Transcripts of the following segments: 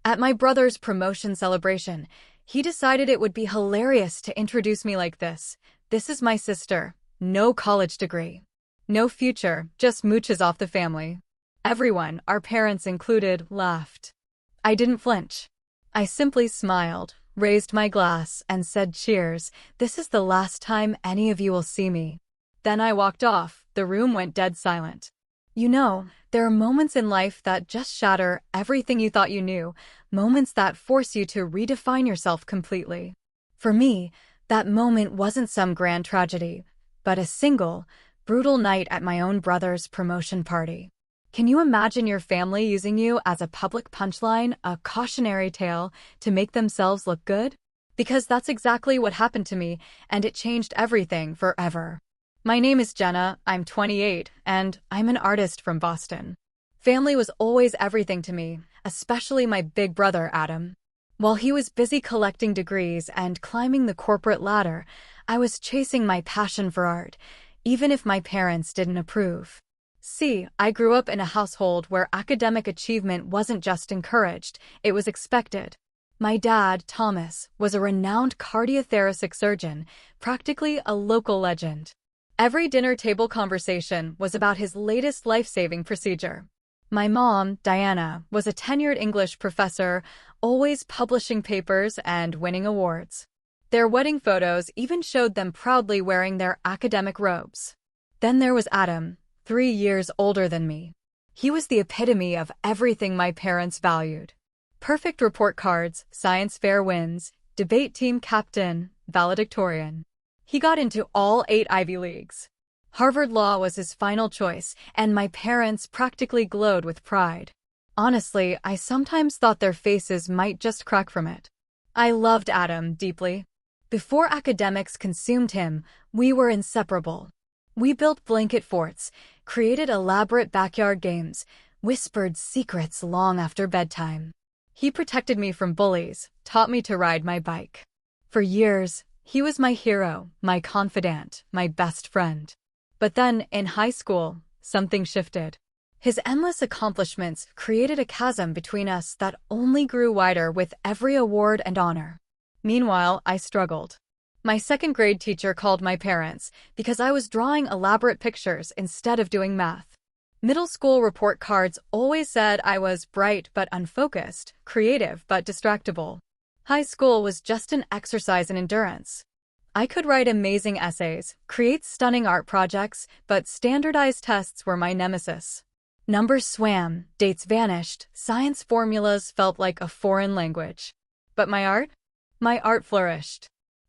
At my brother's promotion celebration, he decided it would be hilarious to introduce me like this. This is my sister. No college degree. No future, just mooches off the family. Everyone, our parents included, laughed. I didn't flinch. I simply smiled, raised my glass, and said cheers. This is the last time any of you will see me. Then I walked off. The room went dead silent. You know, there are moments in life that just shatter everything you thought you knew, moments that force you to redefine yourself completely. For me, that moment wasn't some grand tragedy, but a single, brutal night at my own brother's promotion party. Can you imagine your family using you as a public punchline, a cautionary tale, to make themselves look good? Because that's exactly what happened to me, and it changed everything forever. My name is Jenna, I'm 28, and I'm an artist from Boston. Family was always everything to me, especially my big brother, Adam. While he was busy collecting degrees and climbing the corporate ladder, I was chasing my passion for art, even if my parents didn't approve. See, I grew up in a household where academic achievement wasn't just encouraged, it was expected. My dad, Thomas, was a renowned cardiothoracic surgeon, practically a local legend. Every dinner table conversation was about his latest life-saving procedure. My mom, Diana, was a tenured English professor, always publishing papers and winning awards. Their wedding photos even showed them proudly wearing their academic robes. Then there was Adam, 3 years older than me. He was the epitome of everything my parents valued. Perfect report cards, science fair wins, debate team captain, valedictorian. He got into all 8 Ivy Leagues. Harvard Law was his final choice, and my parents practically glowed with pride. Honestly, I sometimes thought their faces might just crack from it. I loved Adam deeply. Before academics consumed him, we were inseparable. We built blanket forts, created elaborate backyard games, whispered secrets long after bedtime. He protected me from bullies, taught me to ride my bike. For years, he was my hero, my confidant, my best friend. But then, in high school, something shifted. His endless accomplishments created a chasm between us that only grew wider with every award and honor. Meanwhile, I struggled. My second-grade teacher called my parents because I was drawing elaborate pictures instead of doing math. Middle school report cards always said I was bright but unfocused, creative but distractible. High school was just an exercise in endurance. I could write amazing essays, create stunning art projects, but standardized tests were my nemesis. Numbers swam, dates vanished, science formulas felt like a foreign language. But my art? My art flourished.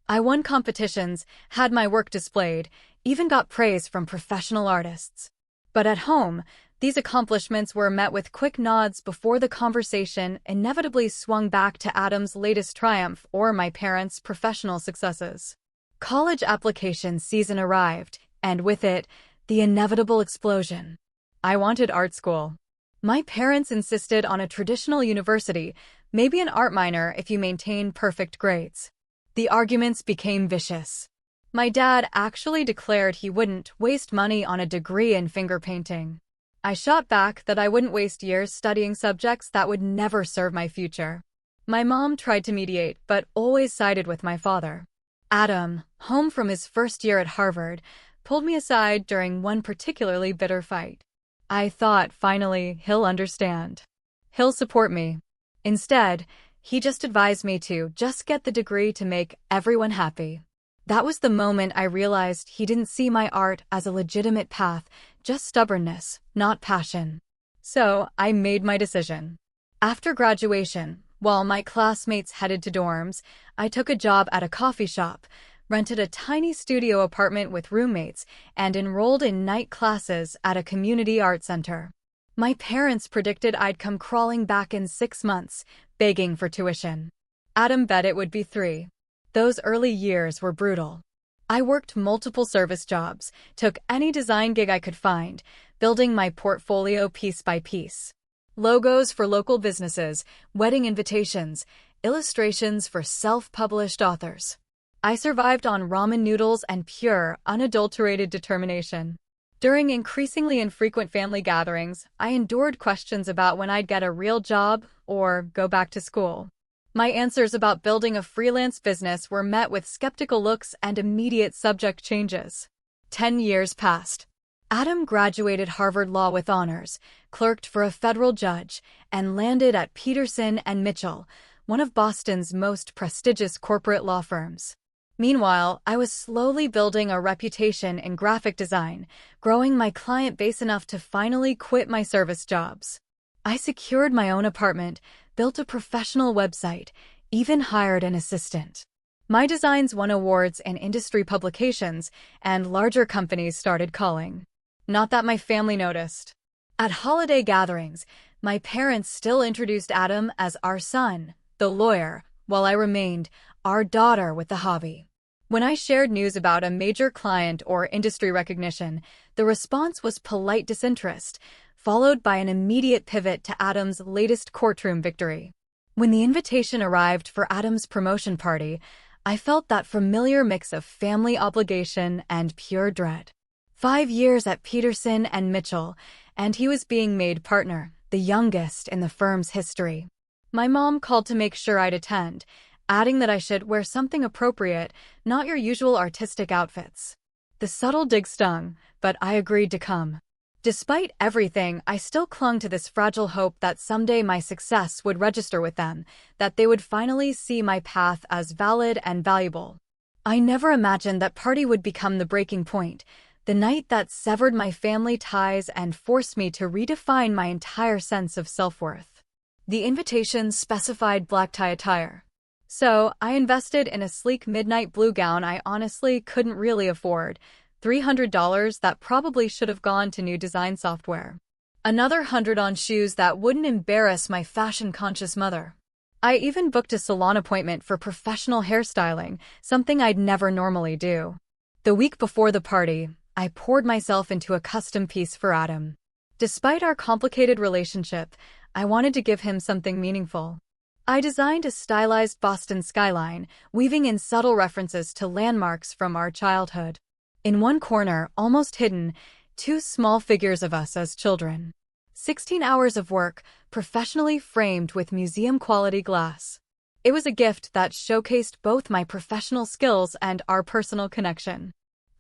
I won competitions, had my work displayed, even got praise from professional artists. But at home, these accomplishments were met with quick nods before the conversation inevitably swung back to Adam's latest triumph or my parents' professional successes. College application season arrived, and with it, the inevitable explosion. I wanted art school. My parents insisted on a traditional university, maybe an art minor if you maintain perfect grades. The arguments became vicious. My dad actually declared he wouldn't waste money on a degree in finger painting. I shot back that I wouldn't waste years studying subjects that would never serve my future. My mom tried to mediate, but always sided with my father. Adam, home from his first year at Harvard, pulled me aside during one particularly bitter fight. I thought, finally, he'll understand. He'll support me. Instead, he just advised me to just get the degree to make everyone happy. That was the moment I realized he didn't see my art as a legitimate path, just stubbornness, not passion. So, I made my decision. After graduation, while my classmates headed to dorms, I took a job at a coffee shop, rented a tiny studio apartment with roommates, and enrolled in night classes at a community art center. My parents predicted I'd come crawling back in 6 months, begging for tuition. Adam bet it would be 3. Those early years were brutal. I worked multiple service jobs, took any design gig I could find, building my portfolio piece by piece. Logos for local businesses, wedding invitations, illustrations for self-published authors. I survived on ramen noodles and pure, unadulterated determination. During increasingly infrequent family gatherings, I endured questions about when I'd get a real job or go back to school. My answers about building a freelance business were met with skeptical looks and immediate subject changes. 10 years passed. Adam graduated Harvard Law with honors, clerked for a federal judge, and landed at Peterson and Mitchell, one of Boston's most prestigious corporate law firms. Meanwhile, I was slowly building a reputation in graphic design, growing my client base enough to finally quit my service jobs. I secured my own apartment, built a professional website, even hired an assistant. My designs won awards in industry publications, and larger companies started calling. Not that my family noticed. At holiday gatherings, my parents still introduced Adam as our son, the lawyer, while I remained our daughter with the hobby. When I shared news about a major client or industry recognition, the response was polite disinterest, followed by an immediate pivot to Adam's latest courtroom victory. When the invitation arrived for Adam's promotion party, I felt that familiar mix of family obligation and pure dread. 5 years at Peterson and Mitchell, and he was being made partner, the youngest in the firm's history. My mom called to make sure I'd attend, adding that I should wear something appropriate, not your usual artistic outfits. The subtle dig stung, but I agreed to come. Despite everything, I still clung to this fragile hope that someday my success would register with them, that they would finally see my path as valid and valuable. I never imagined that party would become the breaking point, the night that severed my family ties and forced me to redefine my entire sense of self-worth. The invitation specified black tie attire. So, I invested in a sleek midnight blue gown I honestly couldn't really afford, $300 that probably should have gone to new design software. Another $100 on shoes that wouldn't embarrass my fashion-conscious mother. I even booked a salon appointment for professional hairstyling, something I'd never normally do. The week before the party, I poured myself into a custom piece for Adam. Despite our complicated relationship, I wanted to give him something meaningful. I designed a stylized Boston skyline, weaving in subtle references to landmarks from our childhood. In one corner, almost hidden, 2 small figures of us as children. 16 hours of work, professionally framed with museum-quality glass. It was a gift that showcased both my professional skills and our personal connection.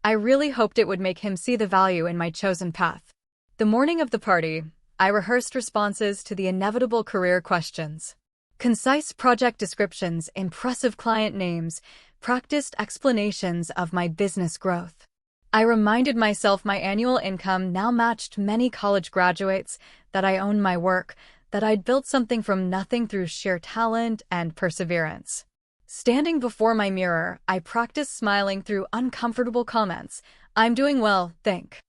I really hoped it would make him see the value in my chosen path. The morning of the party, I rehearsed responses to the inevitable career questions. Concise project descriptions, impressive client names, practiced explanations of my business growth. I reminded myself my annual income now matched many college graduates, that I owned my work, that I'd built something from nothing through sheer talent and perseverance. Standing before my mirror, I practiced smiling through uncomfortable comments. I'm doing well, think.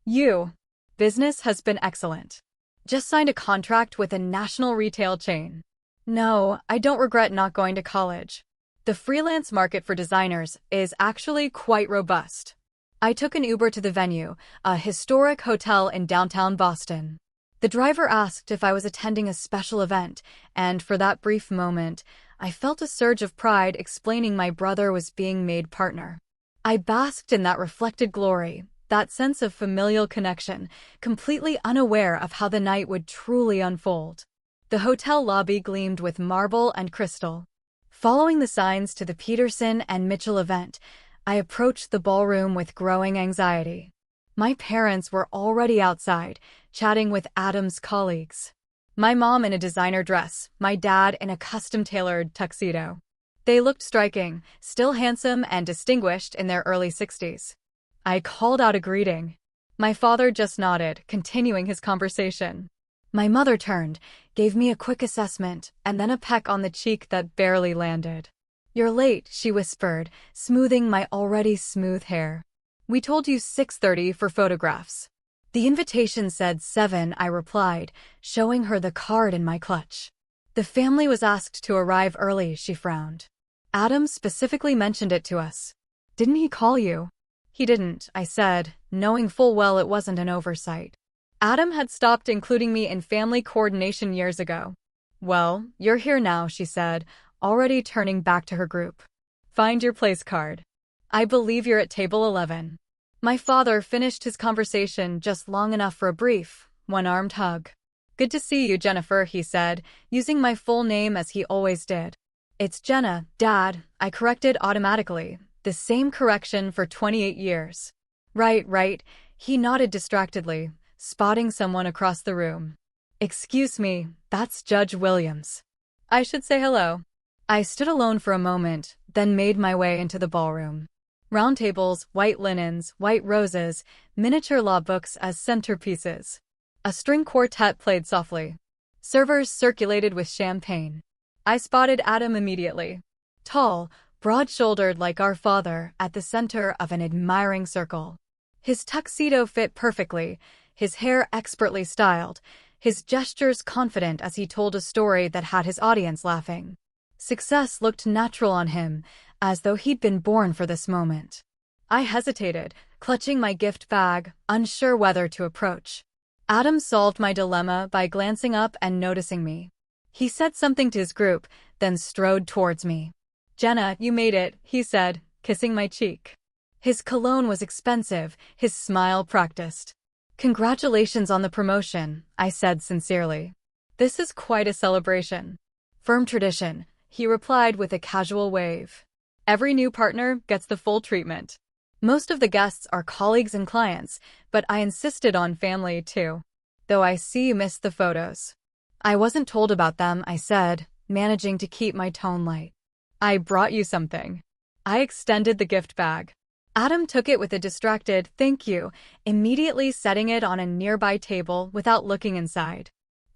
You. Business has been excellent. Just signed a contract with a national retail chain. No, I don't regret not going to college. The freelance market for designers is actually quite robust. I took an Uber to the venue, a historic hotel in downtown Boston. The driver asked if I was attending a special event, and for that brief moment, I felt a surge of pride explaining my brother was being made partner. I basked in that reflected glory, that sense of familial connection, completely unaware of how the night would truly unfold. The hotel lobby gleamed with marble and crystal. Following the signs to the Peterson and Mitchell event, I approached the ballroom with growing anxiety. My parents were already outside, chatting with Adam's colleagues. My mom in a designer dress, my dad in a custom-tailored tuxedo. They looked striking, still handsome and distinguished in their early 60s. I called out a greeting. My father just nodded, continuing his conversation. My mother turned, gave me a quick assessment, and then a peck on the cheek that barely landed. You're late, she whispered, smoothing my already smooth hair. We told you 6:30 for photographs. The invitation said 7, I replied, showing her the card in my clutch. The family was asked to arrive early, she frowned. Adam specifically mentioned it to us. Didn't he call you? He didn't, I said, knowing full well it wasn't an oversight. Adam had stopped including me in family coordination years ago. Well, you're here now, she said, already turning back to her group. Find your place card. I believe you're at table 11. My father finished his conversation just long enough for a brief, one-armed hug. "Good to see you, Jennifer," he said, using my full name as he always did. "It's Jenna, Dad," I corrected automatically. The same correction for 28 years. Right. He nodded distractedly, spotting someone across the room. "Excuse me, that's Judge Williams. I should say hello." I stood alone for a moment, then made my way into the ballroom. Round tables, white linens, white roses, miniature law books as centerpieces. A string quartet played softly. Servers circulated with champagne. I spotted Adam immediately. Tall, broad-shouldered like our father, at the center of an admiring circle. His tuxedo fit perfectly, his hair expertly styled, his gestures confident as he told a story that had his audience laughing. Success looked natural on him, as though he'd been born for this moment. I hesitated, clutching my gift bag, unsure whether to approach. Adam solved my dilemma by glancing up and noticing me. He said something to his group, then strode towards me. "Jenna, you made it," he said, kissing my cheek. His cologne was expensive, his smile practiced. "Congratulations on the promotion," I said sincerely. "This is quite a celebration." "Firm tradition," he replied with a casual wave. "Every new partner gets the full treatment." Most of the guests are colleagues and clients, but I insisted on family too. "Though I see you missed the photos." "I wasn't told about them," I said, managing to keep my tone light. "I brought you something." I extended the gift bag. Adam took it with a distracted "thank you," immediately setting it on a nearby table without looking inside.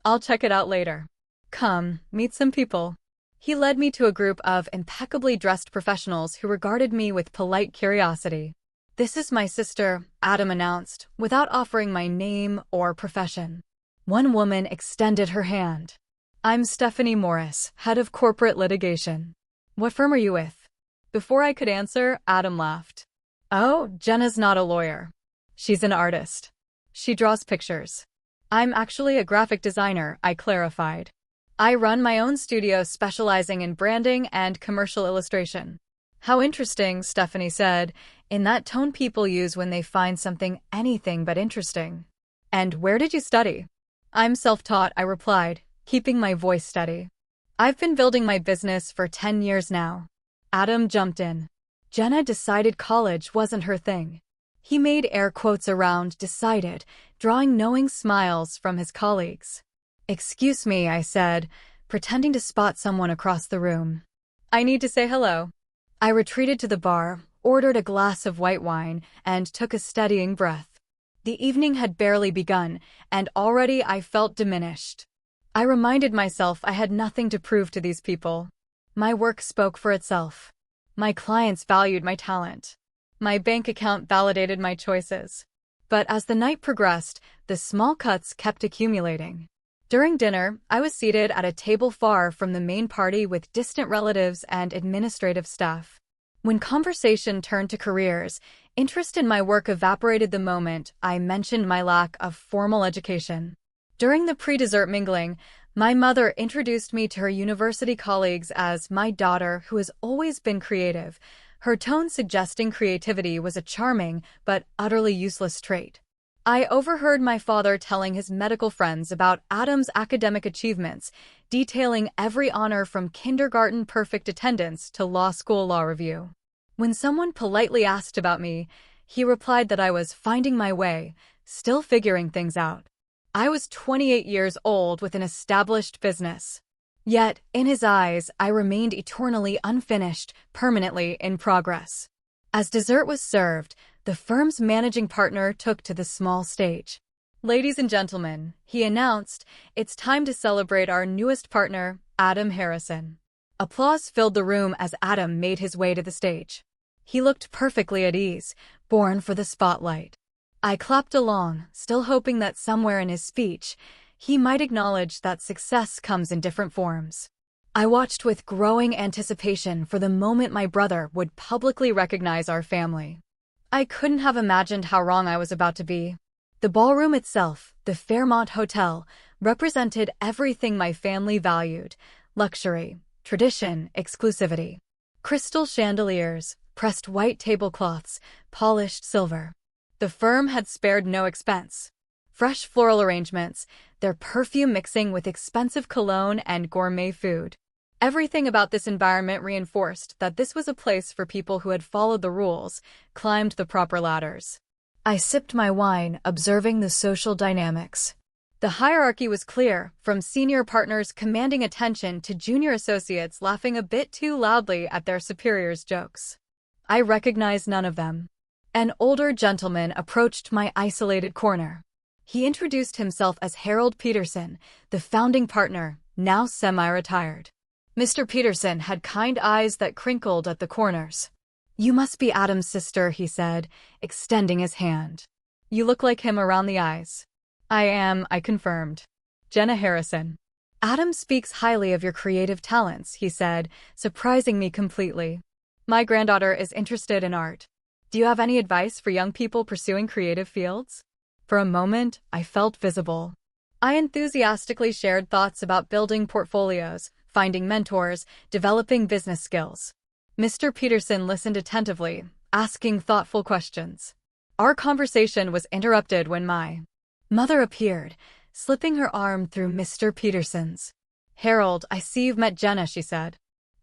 "I'll check it out later. Come, meet some people." He led me to a group of impeccably dressed professionals who regarded me with polite curiosity. "This is my sister," Adam announced, without offering my name or profession. One woman extended her hand. "I'm Stephanie Morris, head of corporate litigation." "What firm are you with?" Before I could answer, Adam laughed. "Oh, Jenna's not a lawyer. She's an artist. She draws pictures." "I'm actually a graphic designer," I clarified. "I run my own studio specializing in branding and commercial illustration." "How interesting," Stephanie said, in that tone people use when they find something anything but interesting. "And where did you study?" "I'm self-taught," I replied, keeping my voice steady. "I've been building my business for 10 years now." Adam jumped in. Jenna decided college wasn't her thing. He made air quotes around decided, drawing knowing smiles from his colleagues. "Excuse me," I said, pretending to spot someone across the room. "I need to say hello." I retreated to the bar, ordered a glass of white wine, and took a steadying breath. The evening had barely begun, and already I felt diminished. I reminded myself I had nothing to prove to these people. My work spoke for itself. My clients valued my talent. My bank account validated my choices. But as the night progressed, the small cuts kept accumulating. During dinner, I was seated at a table far from the main party with distant relatives and administrative staff. When conversation turned to careers, interest in my work evaporated the moment I mentioned my lack of formal education. During the pre-dessert mingling, my mother introduced me to her university colleagues as my daughter who has always been creative, her tone suggesting creativity was a charming but utterly useless trait. I overheard my father telling his medical friends about Adam's academic achievements, detailing every honor from kindergarten perfect attendance to law school law review. When someone politely asked about me, he replied that I was finding my way, still figuring things out. I was 28 years old with an established business. Yet, in his eyes, I remained eternally unfinished, permanently in progress. As dessert was served, the firm's managing partner took to the small stage. "Ladies and gentlemen," he announced, "it's time to celebrate our newest partner, Adam Harrison." Applause filled the room as Adam made his way to the stage. He looked perfectly at ease, born for the spotlight. I clapped along, still hoping that somewhere in his speech, he might acknowledge that success comes in different forms. I watched with growing anticipation for the moment my brother would publicly recognize our family. I couldn't have imagined how wrong I was about to be. The ballroom itself, the Fairmont Hotel, represented everything my family valued: luxury, tradition, exclusivity. Crystal chandeliers, pressed white tablecloths, polished silver. The firm had spared no expense. Fresh floral arrangements, their perfume mixing with expensive cologne and gourmet food. Everything about this environment reinforced that this was a place for people who had followed the rules, climbed the proper ladders. I sipped my wine, observing the social dynamics. The hierarchy was clear, from senior partners commanding attention to junior associates laughing a bit too loudly at their superiors' jokes. I recognized none of them. An older gentleman approached my isolated corner. He introduced himself as Harold Peterson, the founding partner, now semi-retired. Mr. Peterson had kind eyes that crinkled at the corners. "You must be Adam's sister," he said, extending his hand. "You look like him around the eyes." "I am," I confirmed. "Jenna Harrison." "Adam speaks highly of your creative talents," he said, surprising me completely. "My granddaughter is interested in art. Do you have any advice for young people pursuing creative fields?" For a moment, I felt visible. I enthusiastically shared thoughts about building portfolios, finding mentors, developing business skills. Mr. Peterson listened attentively, asking thoughtful questions. Our conversation was interrupted when my mother appeared, slipping her arm through Mr. Peterson's. "Harold, I see you've met Jenna," she said.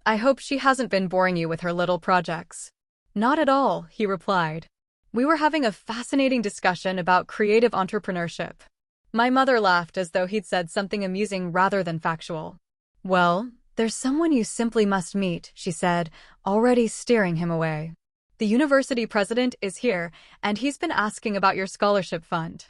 "I hope she hasn't been boring you with her little projects." "Not at all," he replied. We were having a fascinating discussion about creative entrepreneurship. My mother laughed as though he'd said something amusing rather than factual. "Well, there's someone you simply must meet," she said, already steering him away. "The university president is here, and he's been asking about your scholarship fund."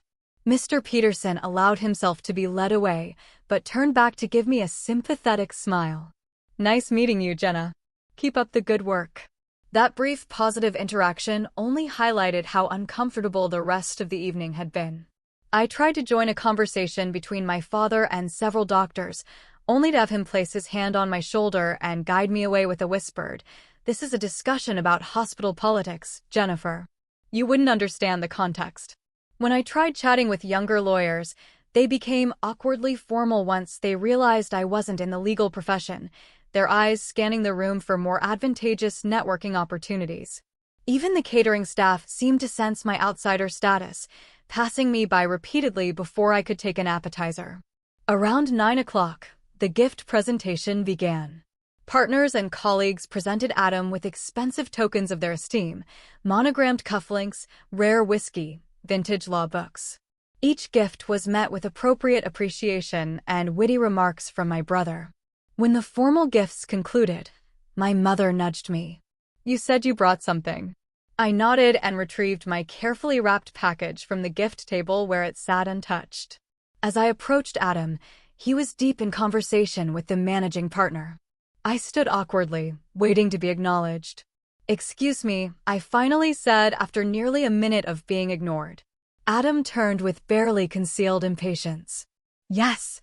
Mr. Peterson allowed himself to be led away, but turned back to give me a sympathetic smile. "Nice meeting you, Jenna. Keep up the good work." That brief positive interaction only highlighted how uncomfortable the rest of the evening had been. I tried to join a conversation between my father and several doctors, only to have him place his hand on my shoulder and guide me away with a whispered, "This is a discussion about hospital politics, Jennifer. You wouldn't understand the context." When I tried chatting with younger lawyers, they became awkwardly formal once they realized I wasn't in the legal profession, their eyes scanning the room for more advantageous networking opportunities. Even the catering staff seemed to sense my outsider status, passing me by repeatedly before I could take an appetizer. Around 9 o'clock, the gift presentation began. Partners and colleagues presented Adam with expensive tokens of their esteem, monogrammed cufflinks, rare whiskey, vintage law books. Each gift was met with appropriate appreciation and witty remarks from my brother. When the formal gifts concluded, my mother nudged me. "You said you brought something." I nodded and retrieved my carefully wrapped package from the gift table where it sat untouched. As I approached Adam, he was deep in conversation with the managing partner. I stood awkwardly, waiting to be acknowledged. "Excuse me," I finally said after nearly a minute of being ignored. Adam turned with barely concealed impatience. "Yes,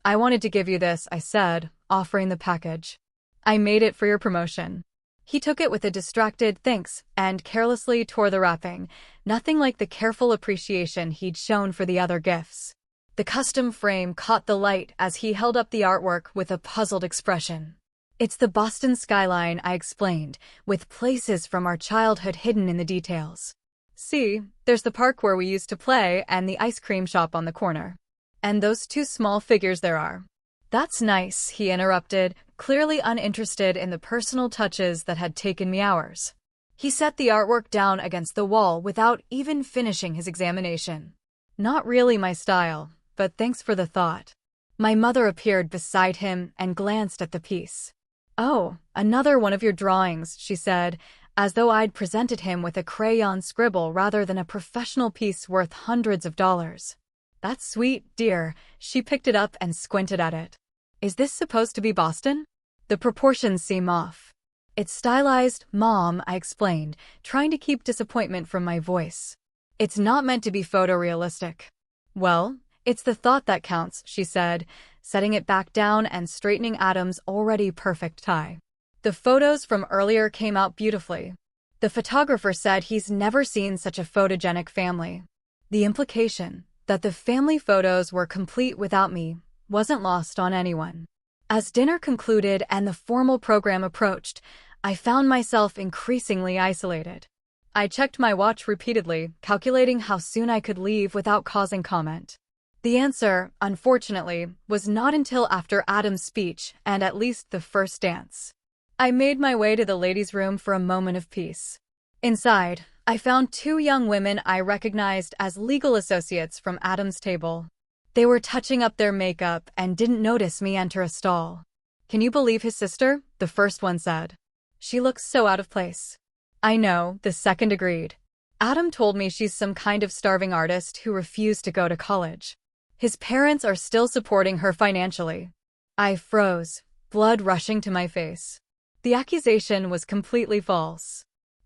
I wanted to give you this," I said, offering the package. "I made it for your promotion." He took it with a distracted thanks and carelessly tore the wrapping, nothing like the careful appreciation he'd shown for the other gifts. The custom frame caught the light as he held up the artwork with a puzzled expression. "It's the Boston skyline," I explained, with places from our childhood hidden in the details. "See, there's the park where we used to play and the ice cream shop on the corner. And those two small figures there are." "That's nice," he interrupted, clearly uninterested in the personal touches that had taken me hours. He set the artwork down against the wall without even finishing his examination. "Not really my style, but thanks for the thought." My mother appeared beside him and glanced at the piece. "Oh, another one of your drawings," she said, as though I'd presented him with a crayon scribble rather than a professional piece worth hundreds of dollars. "That's sweet, dear." She picked it up and squinted at it. "Is this supposed to be Boston? The proportions seem off." "It's stylized, Mom," I explained, trying to keep disappointment from my voice. "It's not meant to be photorealistic." "Well, it's the thought that counts," she said, setting it back down and straightening Adam's already perfect tie. The photos from earlier came out beautifully. The photographer said he's never seen such a photogenic family. The implication that the family photos were complete without me wasn't lost on anyone. As dinner concluded and the formal program approached, I found myself increasingly isolated. I checked my watch repeatedly, calculating how soon I could leave without causing comment. The answer, unfortunately, was not until after Adam's speech and at least the first dance. I made my way to the ladies' room for a moment of peace. Inside, I found two young women I recognized as legal associates from Adam's table. They were touching up their makeup and didn't notice me enter a stall. "Can you believe his sister?" the first one said. "She looks so out of place." "I know," the second agreed. "Adam told me she's some kind of starving artist who refused to go to college. His parents are still supporting her financially." I froze, blood rushing to my face. The accusation was completely false.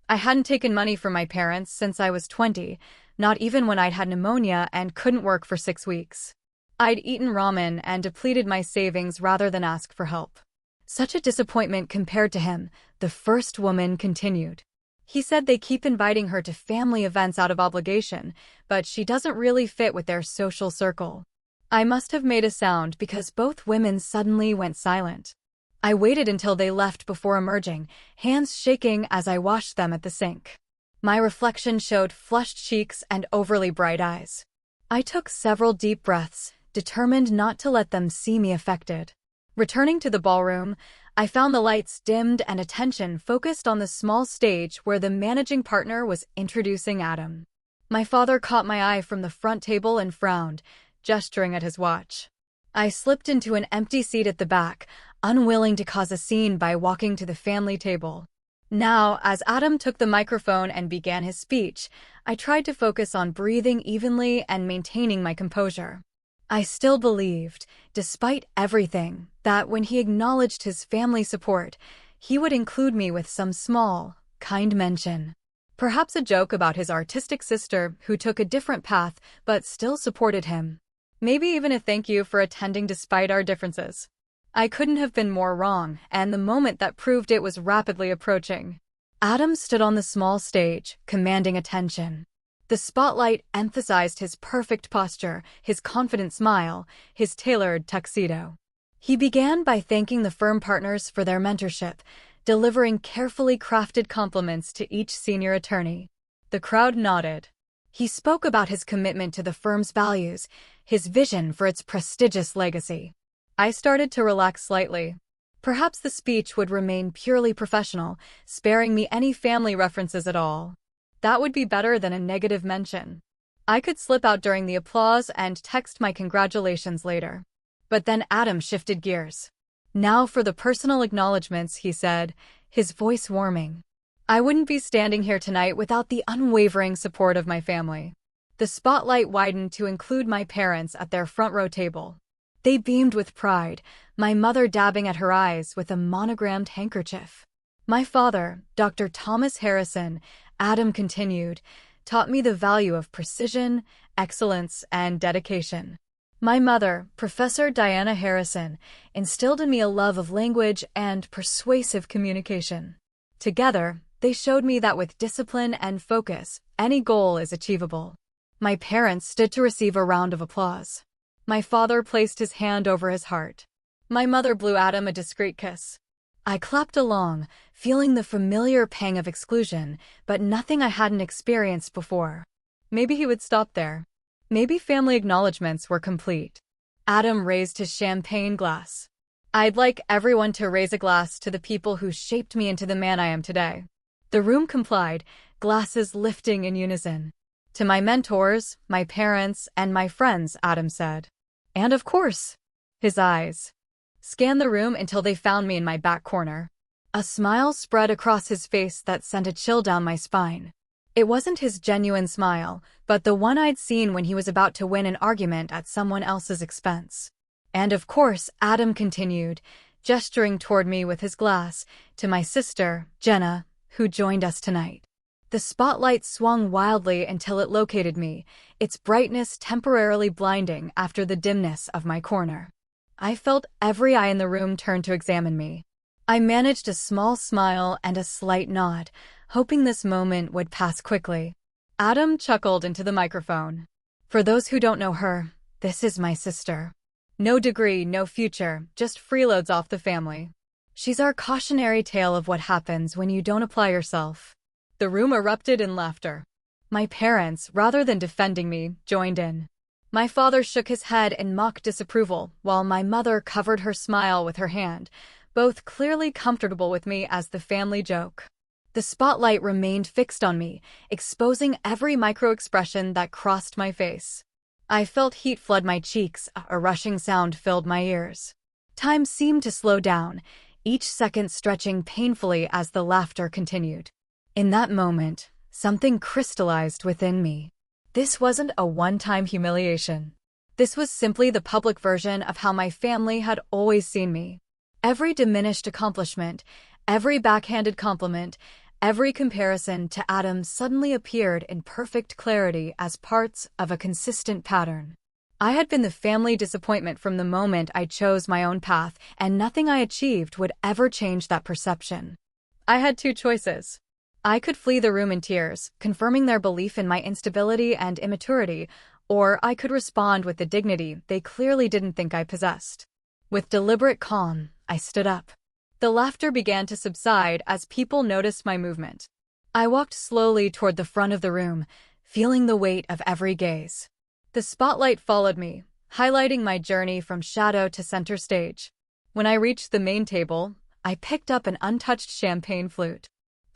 I hadn't taken money from my parents since I was 20, not even when I'd had pneumonia and couldn't work for 6 weeks. I'd eaten ramen and depleted my savings rather than ask for help. Such a disappointment compared to him, the first woman continued. He said they keep inviting her to family events out of obligation, but she doesn't really fit with their social circle. I must have made a sound because both women suddenly went silent. I waited until they left before emerging, hands shaking as I washed them at the sink. My reflection showed flushed cheeks and overly bright eyes. I took several deep breaths, determined not to let them see me affected. Returning to the ballroom, I found the lights dimmed and attention focused on the small stage where the managing partner was introducing Adam. My father caught my eye from the front table and frowned, gesturing at his watch. I slipped into an empty seat at the back, unwilling to cause a scene by walking to the family table. Now, as Adam took the microphone and began his speech, I tried to focus on breathing evenly and maintaining my composure. I still believed, despite everything, that when he acknowledged his family support, he would include me with some small, kind mention. Perhaps a joke about his artistic sister who took a different path but still supported him. Maybe even a thank you for attending despite our differences. I couldn't have been more wrong, and the moment that proved it was rapidly approaching. Adam stood on the small stage, commanding attention. The spotlight emphasized his perfect posture, his confident smile, his tailored tuxedo. He began by thanking the firm partners for their mentorship, delivering carefully crafted compliments to each senior attorney. The crowd nodded. He spoke about his commitment to the firm's values, his vision for its prestigious legacy. I started to relax slightly. Perhaps the speech would remain purely professional, sparing me any family references at all. That would be better than a negative mention. I could slip out during the applause and text my congratulations later. But then Adam shifted gears. "Now for the personal acknowledgments," he said, his voice warming. "I wouldn't be standing here tonight without the unwavering support of my family." The spotlight widened to include my parents at their front row table. They beamed with pride, my mother dabbing at her eyes with a monogrammed handkerchief. "My father, Dr. Thomas Harrison," Adam continued, "taught me the value of precision, excellence, and dedication. My mother, Professor Diana Harrison, instilled in me a love of language and persuasive communication. Together, they showed me that with discipline and focus, any goal is achievable." My parents stood to receive a round of applause. My father placed his hand over his heart. My mother blew Adam a discreet kiss. I clapped along, feeling the familiar pang of exclusion, but nothing I hadn't experienced before. Maybe he would stop there. Maybe family acknowledgments were complete. Adam raised his champagne glass. "I'd like everyone to raise a glass to the people who shaped me into the man I am today." The room complied, glasses lifting in unison. "To my mentors, my parents, and my friends," Adam said. "And of course," his eyes scanned the room until they found me in my back corner. A smile spread across his face that sent a chill down my spine. It wasn't his genuine smile, but the one I'd seen when he was about to win an argument at someone else's expense. "And of course," Adam continued, gesturing toward me with his glass, "to my sister, Jenna, who joined us tonight." The spotlight swung wildly until it located me, its brightness temporarily blinding after the dimness of my corner. I felt every eye in the room turn to examine me. I managed a small smile and a slight nod, hoping this moment would pass quickly. Adam chuckled into the microphone. "For those who don't know her, this is my sister. No degree, no future, just freeloads off the family. She's our cautionary tale of what happens when you don't apply yourself." The room erupted in laughter. My parents, rather than defending me, joined in. My father shook his head in mock disapproval, while my mother covered her smile with her hand, both clearly comfortable with me as the family joke. The spotlight remained fixed on me, exposing every micro-expression that crossed my face. I felt heat flood my cheeks, a rushing sound filled my ears. Time seemed to slow down, each second stretching painfully as the laughter continued. In that moment, something crystallized within me. This wasn't a one-time humiliation. This was simply the public version of how my family had always seen me. Every diminished accomplishment, every backhanded compliment, every comparison to Adam suddenly appeared in perfect clarity as parts of a consistent pattern. I had been the family disappointment from the moment I chose my own path, and nothing I achieved would ever change that perception. I had two choices. I could flee the room in tears, confirming their belief in my instability and immaturity, or I could respond with the dignity they clearly didn't think I possessed. With deliberate calm, I stood up. The laughter began to subside as people noticed my movement. I walked slowly toward the front of the room, feeling the weight of every gaze. The spotlight followed me, highlighting my journey from shadow to center stage. When I reached the main table, I picked up an untouched champagne flute.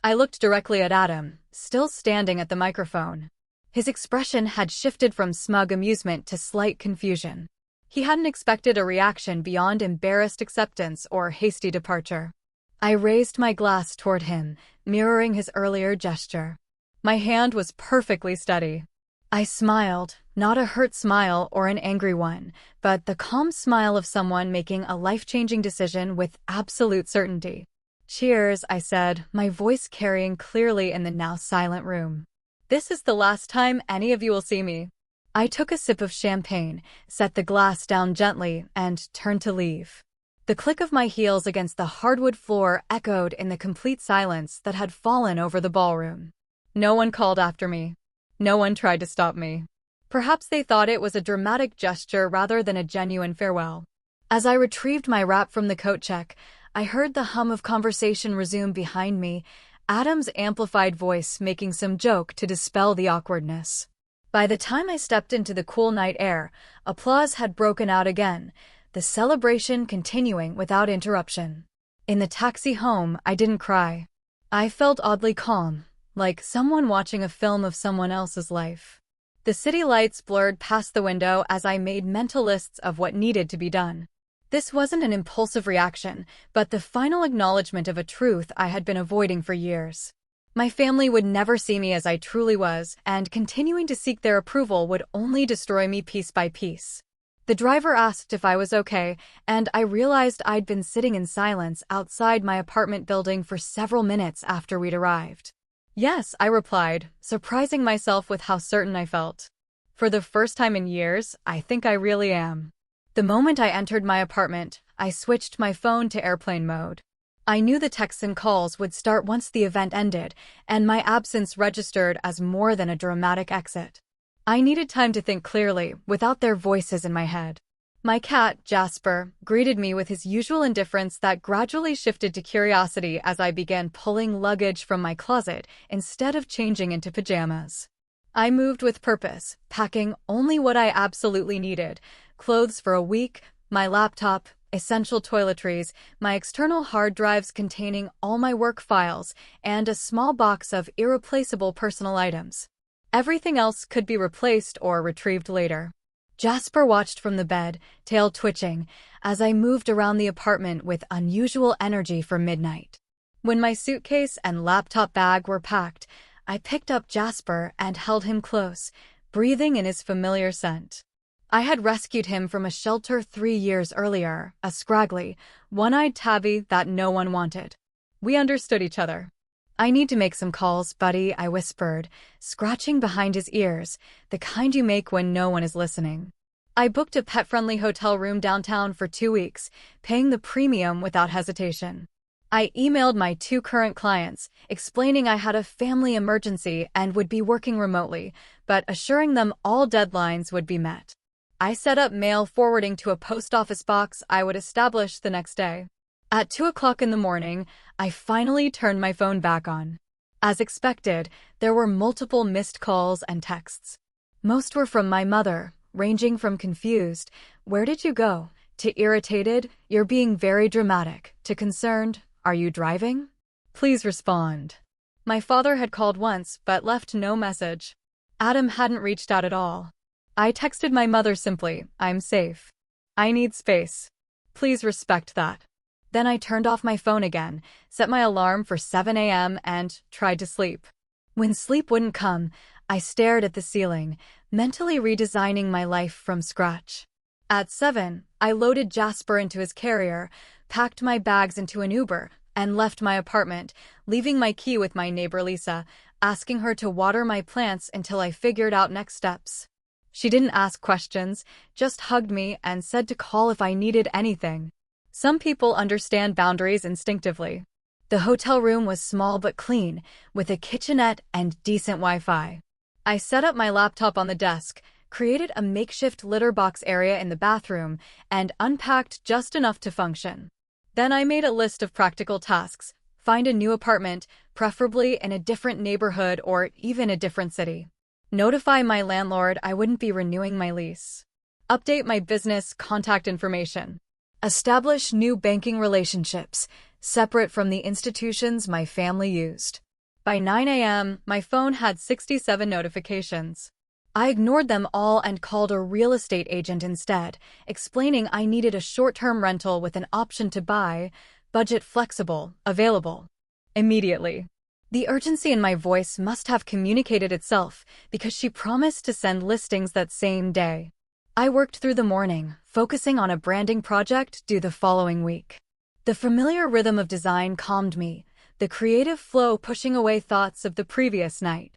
I looked directly at Adam, still standing at the microphone. His expression had shifted from smug amusement to slight confusion. He hadn't expected a reaction beyond embarrassed acceptance or hasty departure. I raised my glass toward him, mirroring his earlier gesture. My hand was perfectly steady. I smiled, not a hurt smile or an angry one, but the calm smile of someone making a life-changing decision with absolute certainty. "Cheers," I said, my voice carrying clearly in the now silent room. "This is the last time any of you will see me." I took a sip of champagne, set the glass down gently, and turned to leave. The click of my heels against the hardwood floor echoed in the complete silence that had fallen over the ballroom. No one called after me. No one tried to stop me. Perhaps they thought it was a dramatic gesture rather than a genuine farewell. As I retrieved my wrap from the coat check, I heard the hum of conversation resume behind me, Adam's amplified voice making some joke to dispel the awkwardness. By the time I stepped into the cool night air, applause had broken out again, the celebration continuing without interruption. In the taxi home, I didn't cry. I felt oddly calm, like someone watching a film of someone else's life. The city lights blurred past the window as I made mental lists of what needed to be done. This wasn't an impulsive reaction, but the final acknowledgement of a truth I had been avoiding for years. My family would never see me as I truly was, and continuing to seek their approval would only destroy me piece by piece. The driver asked if I was okay, and I realized I'd been sitting in silence outside my apartment building for several minutes after we'd arrived. "Yes," I replied, surprising myself with how certain I felt. "For the first time in years, I think I really am." The moment I entered my apartment, I switched my phone to airplane mode. I knew the texts and calls would start once the event ended, and my absence registered as more than a dramatic exit. I needed time to think clearly, without their voices in my head. My cat, Jasper, greeted me with his usual indifference that gradually shifted to curiosity as I began pulling luggage from my closet instead of changing into pajamas. I moved with purpose, packing only what I absolutely needed: clothes for a week, my laptop, essential toiletries, my external hard drives containing all my work files, and a small box of irreplaceable personal items. Everything else could be replaced or retrieved later. Jasper watched from the bed, tail twitching, as I moved around the apartment with unusual energy for midnight. When my suitcase and laptop bag were packed, I picked up Jasper and held him close, breathing in his familiar scent. I had rescued him from a shelter 3 years earlier, a scraggly, one-eyed tabby that no one wanted. We understood each other. "I need to make some calls, buddy," I whispered, scratching behind his ears, the kind you make when no one is listening. I booked a pet-friendly hotel room downtown for 2 weeks, paying the premium without hesitation. I emailed my 2 current clients, explaining I had a family emergency and would be working remotely, but assuring them all deadlines would be met. I set up mail forwarding to a post office box I would establish the next day. At 2 o'clock in the morning, I finally turned my phone back on. As expected, there were multiple missed calls and texts. Most were from my mother, ranging from confused, "Where did you go?" to irritated, "You're being very dramatic," to concerned, "Are you driving? Please respond." My father had called once but left no message. Adam hadn't reached out at all. I texted my mother simply, "I'm safe. I need space. Please respect that." Then I turned off my phone again, set my alarm for 7 a.m. and tried to sleep. When sleep wouldn't come, I stared at the ceiling, mentally redesigning my life from scratch. At 7, I loaded Jasper into his carrier, packed my bags into an Uber, and left my apartment, leaving my key with my neighbor Lisa, asking her to water my plants until I figured out next steps. She didn't ask questions, just hugged me and said to call if I needed anything. Some people understand boundaries instinctively. The hotel room was small but clean, with a kitchenette and decent Wi-Fi. I set up my laptop on the desk, created a makeshift litter box area in the bathroom, and unpacked just enough to function. Then I made a list of practical tasks: find a new apartment, preferably in a different neighborhood or even a different city. Notify my landlord I wouldn't be renewing my lease. Update my business contact information. Establish new banking relationships, separate from the institutions my family used. By 9 a.m., my phone had 67 notifications. I ignored them all and called a real estate agent instead, explaining I needed a short-term rental with an option to buy, budget flexible, available immediately. The urgency in my voice must have communicated itself because she promised to send listings that same day. I worked through the morning, focusing on a branding project due the following week. The familiar rhythm of design calmed me, the creative flow pushing away thoughts of the previous night.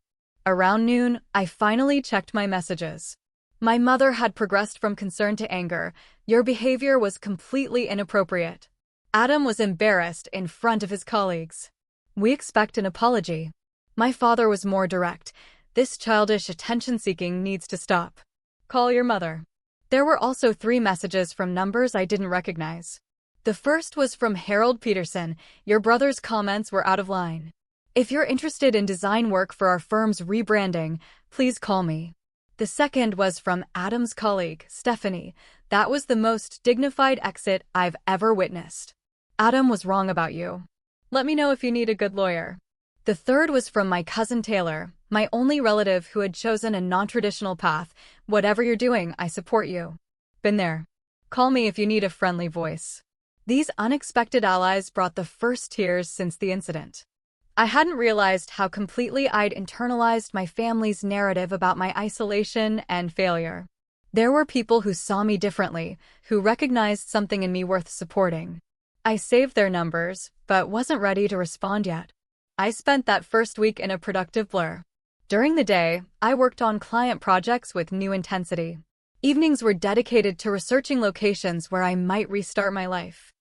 Around noon, I finally checked my messages. My mother had progressed from concern to anger. "Your behavior was completely inappropriate." Adam was embarrassed in front of his colleagues. "We expect an apology." My father was more direct. "This childish attention-seeking needs to stop. Call your mother." There were also 3 messages from numbers I didn't recognize. The first was from Harold Peterson. "Your brother's comments were out of line. If you're interested in design work for our firm's rebranding, please call me." The second was from Adam's colleague, Stephanie. "That was the most dignified exit I've ever witnessed. Adam was wrong about you. Let me know if you need a good lawyer." The third was from my cousin Taylor, my only relative who had chosen a non-traditional path. "Whatever you're doing, I support you. Been there. Call me if you need a friendly voice." These unexpected allies brought the first tears since the incident. I hadn't realized how completely I'd internalized my family's narrative about my isolation and failure. There were people who saw me differently, who recognized something in me worth supporting. I saved their numbers, but wasn't ready to respond yet. I spent that first week in a productive blur. During the day, I worked on client projects with new intensity. Evenings were dedicated to researching locations where I might restart my life.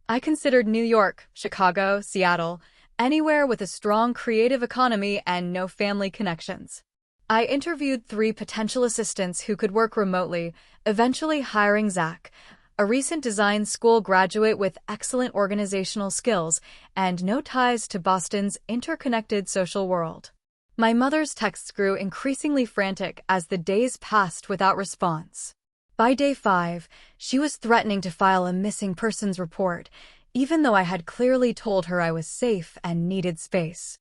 I considered New York, Chicago, Seattle, anywhere with a strong creative economy and no family connections. I interviewed 3 potential assistants who could work remotely, eventually hiring Zach, a recent design school graduate with excellent organizational skills and no ties to Boston's interconnected social world. My mother's texts grew increasingly frantic as the days passed without response. By day 5, she was threatening to file a missing persons report, even though I had clearly told her I was safe and needed space.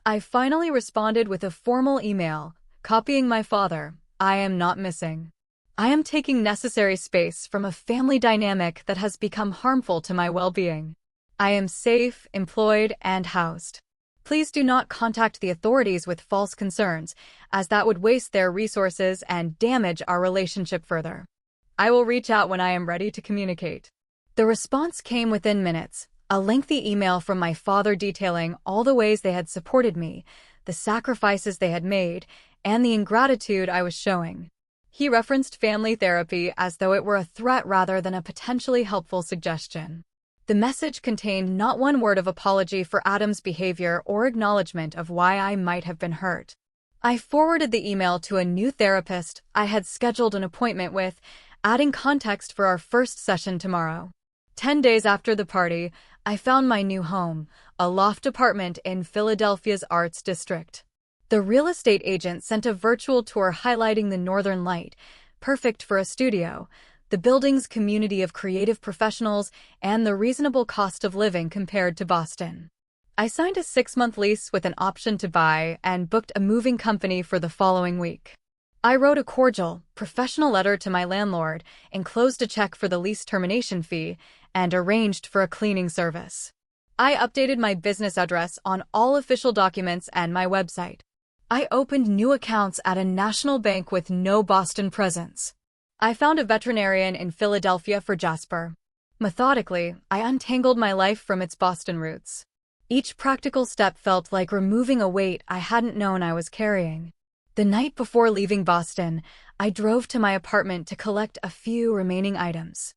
I finally responded with a formal email, copying my father. "I am not missing. I am taking necessary space from a family dynamic that has become harmful to my well-being. I am safe, employed, and housed. Please do not contact the authorities with false concerns, as that would waste their resources and damage our relationship further. I will reach out when I am ready to communicate." The response came within minutes, a lengthy email from my father detailing all the ways they had supported me, the sacrifices they had made, and the ingratitude I was showing. He referenced family therapy as though it were a threat rather than a potentially helpful suggestion. The message contained not one word of apology for Adam's behavior or acknowledgement of why I might have been hurt. I forwarded the email to a new therapist I had scheduled an appointment with, adding context for our first session tomorrow. 10 days after the party, I found my new home, a loft apartment in Philadelphia's Arts District. The real estate agent sent a virtual tour highlighting the northern light, perfect for a studio, the building's community of creative professionals, and the reasonable cost of living compared to Boston. I signed a 6-month lease with an option to buy and booked a moving company for the following week. I wrote a cordial, professional letter to my landlord, enclosed a check for the lease termination fee, and arranged for a cleaning service. I updated my business address on all official documents and my website. I opened new accounts at a national bank with no Boston presence. I found a veterinarian in Philadelphia for Jasper. Methodically, I untangled my life from its Boston roots. Each practical step felt like removing a weight I hadn't known I was carrying. The night before leaving Boston, I drove to my apartment to collect a few remaining items.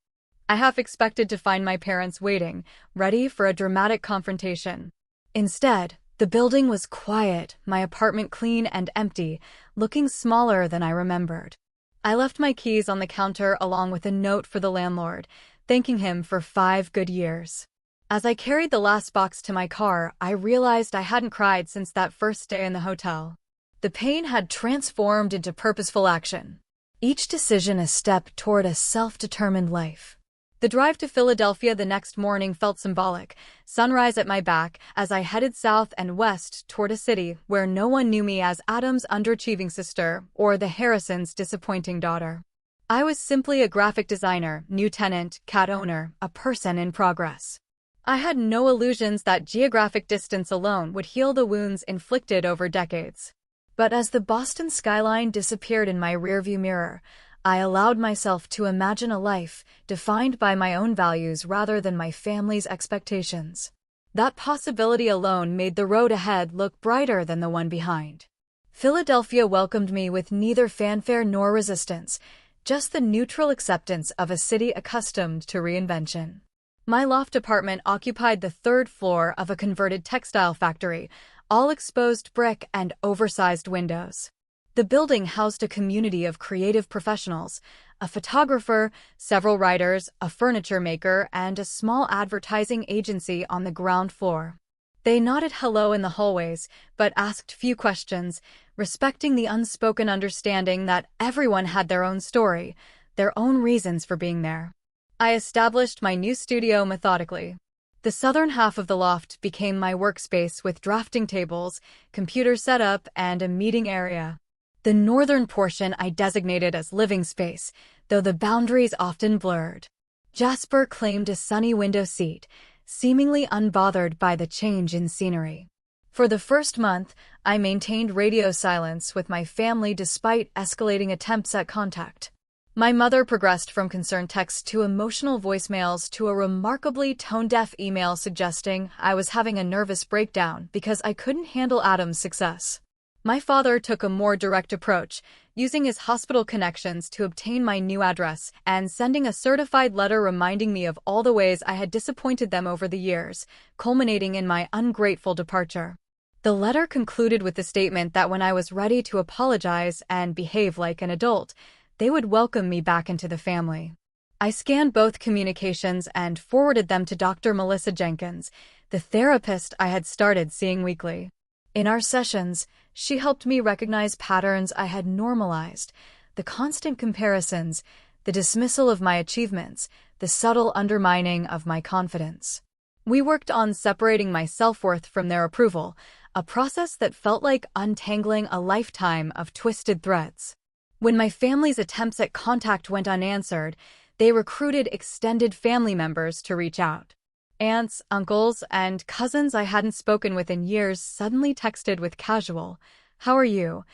I half expected to find my parents waiting, ready for a dramatic confrontation. Instead, the building was quiet, my apartment clean and empty, looking smaller than I remembered. I left my keys on the counter along with a note for the landlord, thanking him for 5 good years. As I carried the last box to my car, I realized I hadn't cried since that first day in the hotel. The pain had transformed into purposeful action. Each decision a step toward a self-determined life. The drive to Philadelphia the next morning felt symbolic, sunrise at my back as I headed south and west toward a city where no one knew me as Adam's underachieving sister or the Harrisons' disappointing daughter. I was simply a graphic designer, new tenant, cat owner, a person in progress. I had no illusions that geographic distance alone would heal the wounds inflicted over decades. But as the Boston skyline disappeared in my rearview mirror, I allowed myself to imagine a life defined by my own values rather than my family's expectations. That possibility alone made the road ahead look brighter than the one behind. Philadelphia welcomed me with neither fanfare nor resistance, just the neutral acceptance of a city accustomed to reinvention. My loft apartment occupied the 3rd floor of a converted textile factory, all exposed brick and oversized windows. The building housed a community of creative professionals, a photographer, several writers, a furniture maker, and a small advertising agency on the ground floor. They nodded hello in the hallways, but asked few questions, respecting the unspoken understanding that everyone had their own story, their own reasons for being there. I established my new studio methodically. The southern half of the loft became my workspace with drafting tables, computer setup, and a meeting area. The northern portion I designated as living space, though the boundaries often blurred. Jasper claimed a sunny window seat, seemingly unbothered by the change in scenery. For the first month, I maintained radio silence with my family despite escalating attempts at contact. My mother progressed from concerned texts to emotional voicemails to a remarkably tone-deaf email suggesting I was having a nervous breakdown because I couldn't handle Adam's success. My father took a more direct approach, using his hospital connections to obtain my new address and sending a certified letter reminding me of all the ways I had disappointed them over the years, culminating in my ungrateful departure. The letter concluded with the statement that when I was ready to apologize and behave like an adult, they would welcome me back into the family. I scanned both communications and forwarded them to Dr. Melissa Jenkins, the therapist I had started seeing weekly. In our sessions, she helped me recognize patterns I had normalized, the constant comparisons, the dismissal of my achievements, the subtle undermining of my confidence. We worked on separating my self-worth from their approval, a process that felt like untangling a lifetime of twisted threads. When my family's attempts at contact went unanswered, they recruited extended family members to reach out. Aunts, uncles, and cousins I hadn't spoken with in years suddenly texted with casual, "How are you?"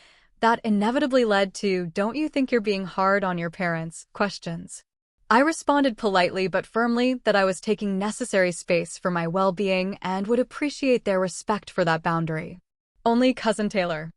That inevitably led to, "Don't you think you're being hard on your parents?" questions. I responded politely but firmly that I was taking necessary space for my well-being and would appreciate their respect for that boundary. Only Cousin Taylor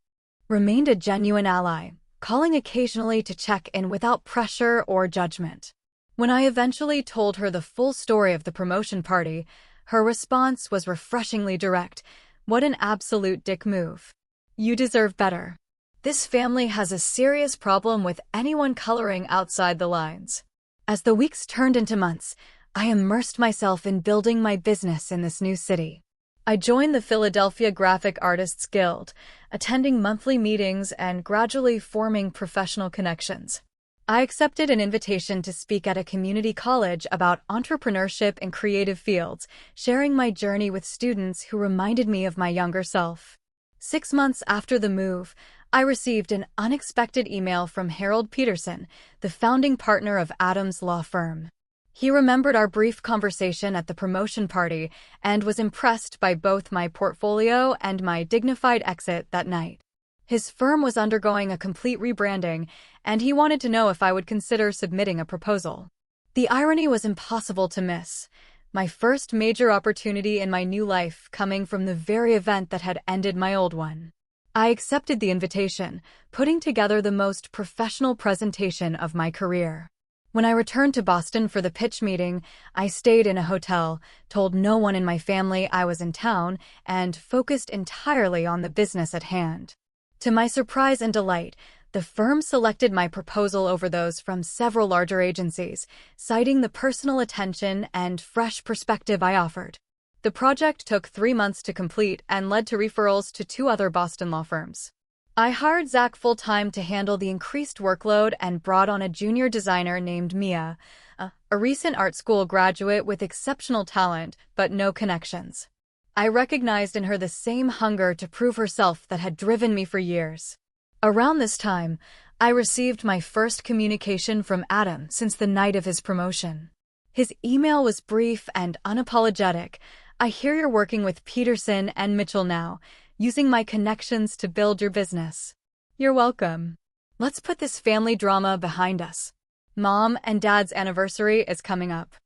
remained a genuine ally, calling occasionally to check in without pressure or judgment. When I eventually told her the full story of the promotion party, her response was refreshingly direct. "What an absolute dick move. You deserve better. This family has a serious problem with anyone coloring outside the lines." As the weeks turned into months, I immersed myself in building my business in this new city. I joined the Philadelphia Graphic Artists Guild, attending monthly meetings and gradually forming professional connections. I accepted an invitation to speak at a community college about entrepreneurship in creative fields, sharing my journey with students who reminded me of my younger self. 6 months after the move, I received an unexpected email from Harold Peterson, the founding partner of Adams law firm. He remembered our brief conversation at the promotion party and was impressed by both my portfolio and my dignified exit that night. His firm was undergoing a complete rebranding, and he wanted to know if I would consider submitting a proposal. The irony was impossible to miss. My first major opportunity in my new life coming from the very event that had ended my old one. I accepted the invitation, putting together the most professional presentation of my career. When I returned to Boston for the pitch meeting, I stayed in a hotel, told no one in my family I was in town, and focused entirely on the business at hand. To my surprise and delight, the firm selected my proposal over those from several larger agencies, citing the personal attention and fresh perspective I offered. The project took 3 months to complete and led to referrals to 2 other Boston law firms. I hired Zach full-time to handle the increased workload and brought on a junior designer named Mia, a recent art school graduate with exceptional talent but no connections. I recognized in her the same hunger to prove herself that had driven me for years. Around this time, I received my first communication from Adam since the night of his promotion. His email was brief and unapologetic. "I hear you're working with Peterson and Mitchell now, using my connections to build your business. You're welcome. Let's put this family drama behind us. Mom and Dad's anniversary is coming up."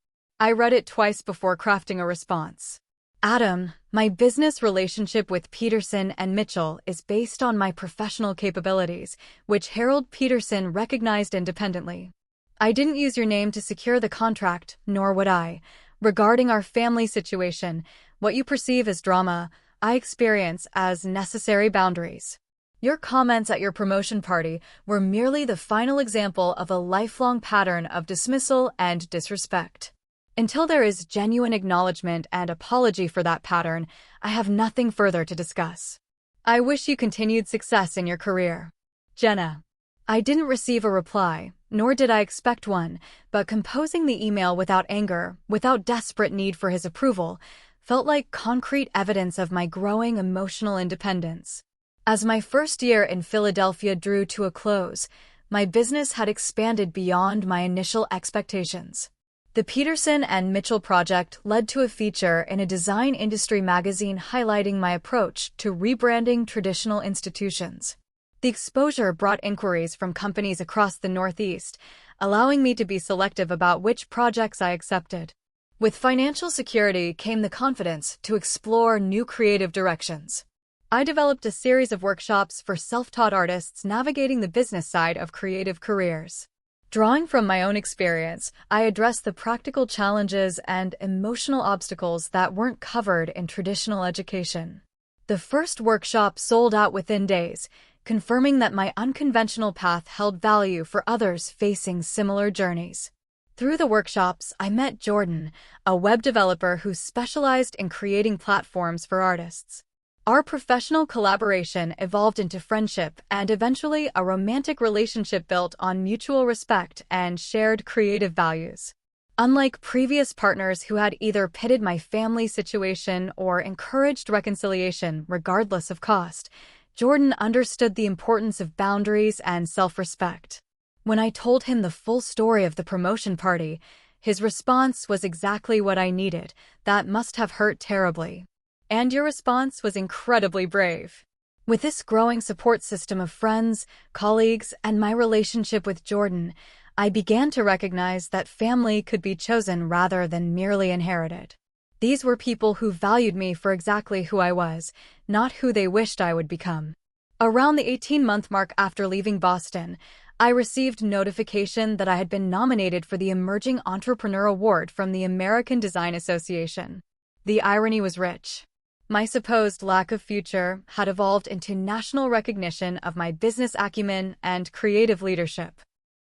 I read it twice before crafting a response. "Adam, my business relationship with Peterson and Mitchell is based on my professional capabilities, which Harold Peterson recognized independently. I didn't use your name to secure the contract, nor would I. Regarding our family situation, what you perceive as drama, I experience as necessary boundaries. Your comments at your promotion party were merely the final example of a lifelong pattern of dismissal and disrespect. Until there is genuine acknowledgement and apology for that pattern, I have nothing further to discuss. I wish you continued success in your career. Jenna." I didn't receive a reply, nor did I expect one, but composing the email without anger, without desperate need for his approval, felt like concrete evidence of my growing emotional independence. As my first year in Philadelphia drew to a close, my business had expanded beyond my initial expectations. The Peterson and Mitchell project led to a feature in a design industry magazine highlighting my approach to rebranding traditional institutions. The exposure brought inquiries from companies across the Northeast, allowing me to be selective about which projects I accepted. With financial security came the confidence to explore new creative directions. I developed a series of workshops for self-taught artists navigating the business side of creative careers. Drawing from my own experience, I addressed the practical challenges and emotional obstacles that weren't covered in traditional education. The first workshop sold out within days, confirming that my unconventional path held value for others facing similar journeys. Through the workshops, I met Jordan, a web developer who specialized in creating platforms for artists. Our professional collaboration evolved into friendship and eventually a romantic relationship built on mutual respect and shared creative values. Unlike previous partners who had either pitted my family situation or encouraged reconciliation regardless of cost, Jordan understood the importance of boundaries and self-respect. When I told him the full story of the promotion party, his response was exactly what I needed. "That must have hurt terribly." And your response was incredibly brave. With this growing support system of friends, colleagues, and my relationship with Jordan, I began to recognize that family could be chosen rather than merely inherited. These were people who valued me for exactly who I was, not who they wished I would become. Around the 18-month mark after leaving Boston, I received notification that I had been nominated for the Emerging Entrepreneur Award from the American Design Association. The irony was rich. My supposed lack of future had evolved into national recognition of my business acumen and creative leadership.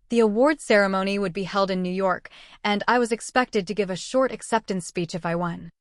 The award ceremony would be held in New York, and I was expected to give a short acceptance speech if I won.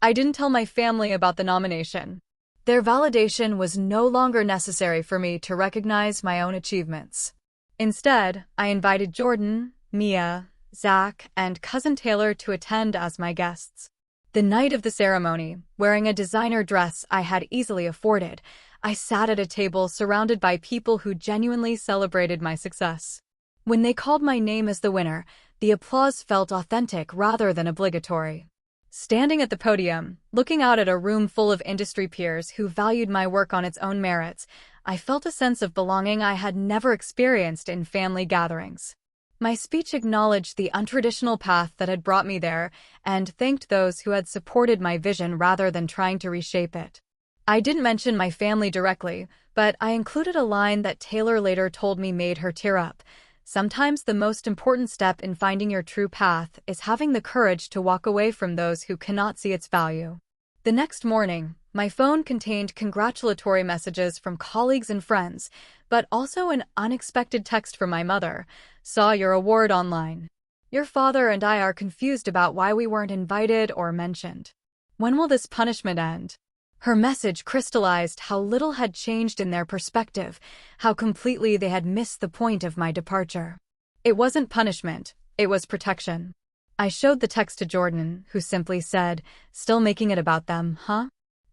I didn't tell my family about the nomination. Their validation was no longer necessary for me to recognize my own achievements. Instead, I invited Jordan, Mia, Zach, and cousin Taylor to attend as my guests. The night of the ceremony, wearing a designer dress I had easily afforded, I sat at a table surrounded by people who genuinely celebrated my success. When they called my name as the winner, the applause felt authentic rather than obligatory. Standing at the podium, looking out at a room full of industry peers who valued my work on its own merits, I felt a sense of belonging I had never experienced in family gatherings. My speech acknowledged the untraditional path that had brought me there and thanked those who had supported my vision rather than trying to reshape it. I didn't mention my family directly, but I included a line that Taylor later told me made her tear up. Sometimes the most important step in finding your true path is having the courage to walk away from those who cannot see its value. The next morning, my phone contained congratulatory messages from colleagues and friends, but also an unexpected text from my mother. Saw your award online. Your father and I are confused about why we weren't invited or mentioned. When will this punishment end? Her message crystallized how little had changed in their perspective, how completely they had missed the point of my departure. It wasn't punishment, it was protection. I showed the text to Jordan, who simply said, "Still making it about them, huh?"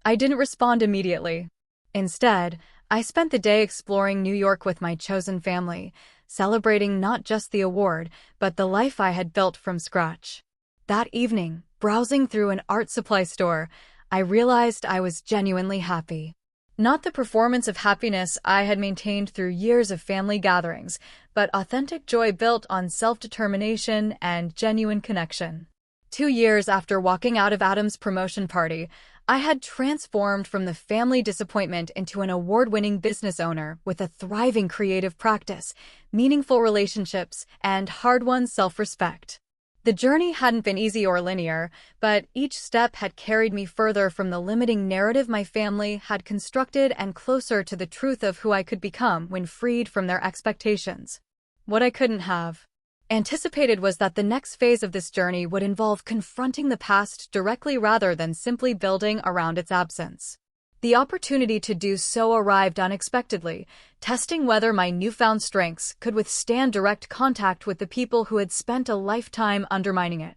I didn't respond immediately. Instead, I spent the day exploring New York with my chosen family, celebrating not just the award, but the life I had built from scratch. That evening, browsing through an art supply store, I realized I was genuinely happy. Not the performance of happiness I had maintained through years of family gatherings, but authentic joy built on self-determination and genuine connection. 2 years after walking out of Adam's promotion party, I had transformed from the family disappointment into an award-winning business owner with a thriving creative practice, meaningful relationships, and hard-won self-respect. The journey hadn't been easy or linear, but each step had carried me further from the limiting narrative my family had constructed and closer to the truth of who I could become when freed from their expectations. What I couldn't have anticipated was that the next phase of this journey would involve confronting the past directly rather than simply building around its absence. The opportunity to do so arrived unexpectedly, testing whether my newfound strengths could withstand direct contact with the people who had spent a lifetime undermining it.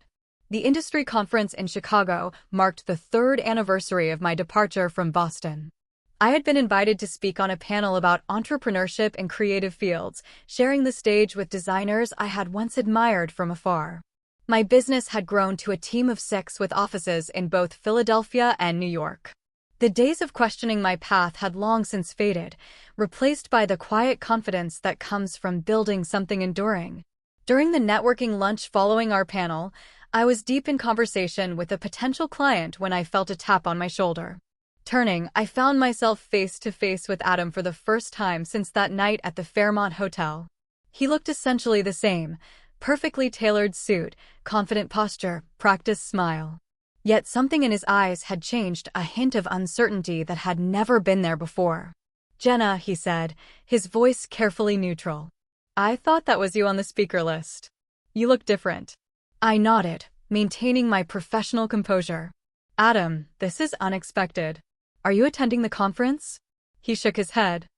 The industry conference in Chicago marked the 3rd anniversary of my departure from Boston. I had been invited to speak on a panel about entrepreneurship in creative fields, sharing the stage with designers I had once admired from afar. My business had grown to a team of 6 with offices in both Philadelphia and New York. The days of questioning my path had long since faded, replaced by the quiet confidence that comes from building something enduring. During the networking lunch following our panel, I was deep in conversation with a potential client when I felt a tap on my shoulder. Turning, I found myself face to face with Adam for the first time since that night at the Fairmont Hotel. He looked essentially the same, perfectly tailored suit, confident posture, practiced smile. Yet something in his eyes had changed, a hint of uncertainty that had never been there before. "Jenna," he said, his voice carefully neutral. "I thought that was you on the speaker list. You look different." I nodded, maintaining my professional composure. "Adam, this is unexpected. Are you attending the conference?" He shook his head.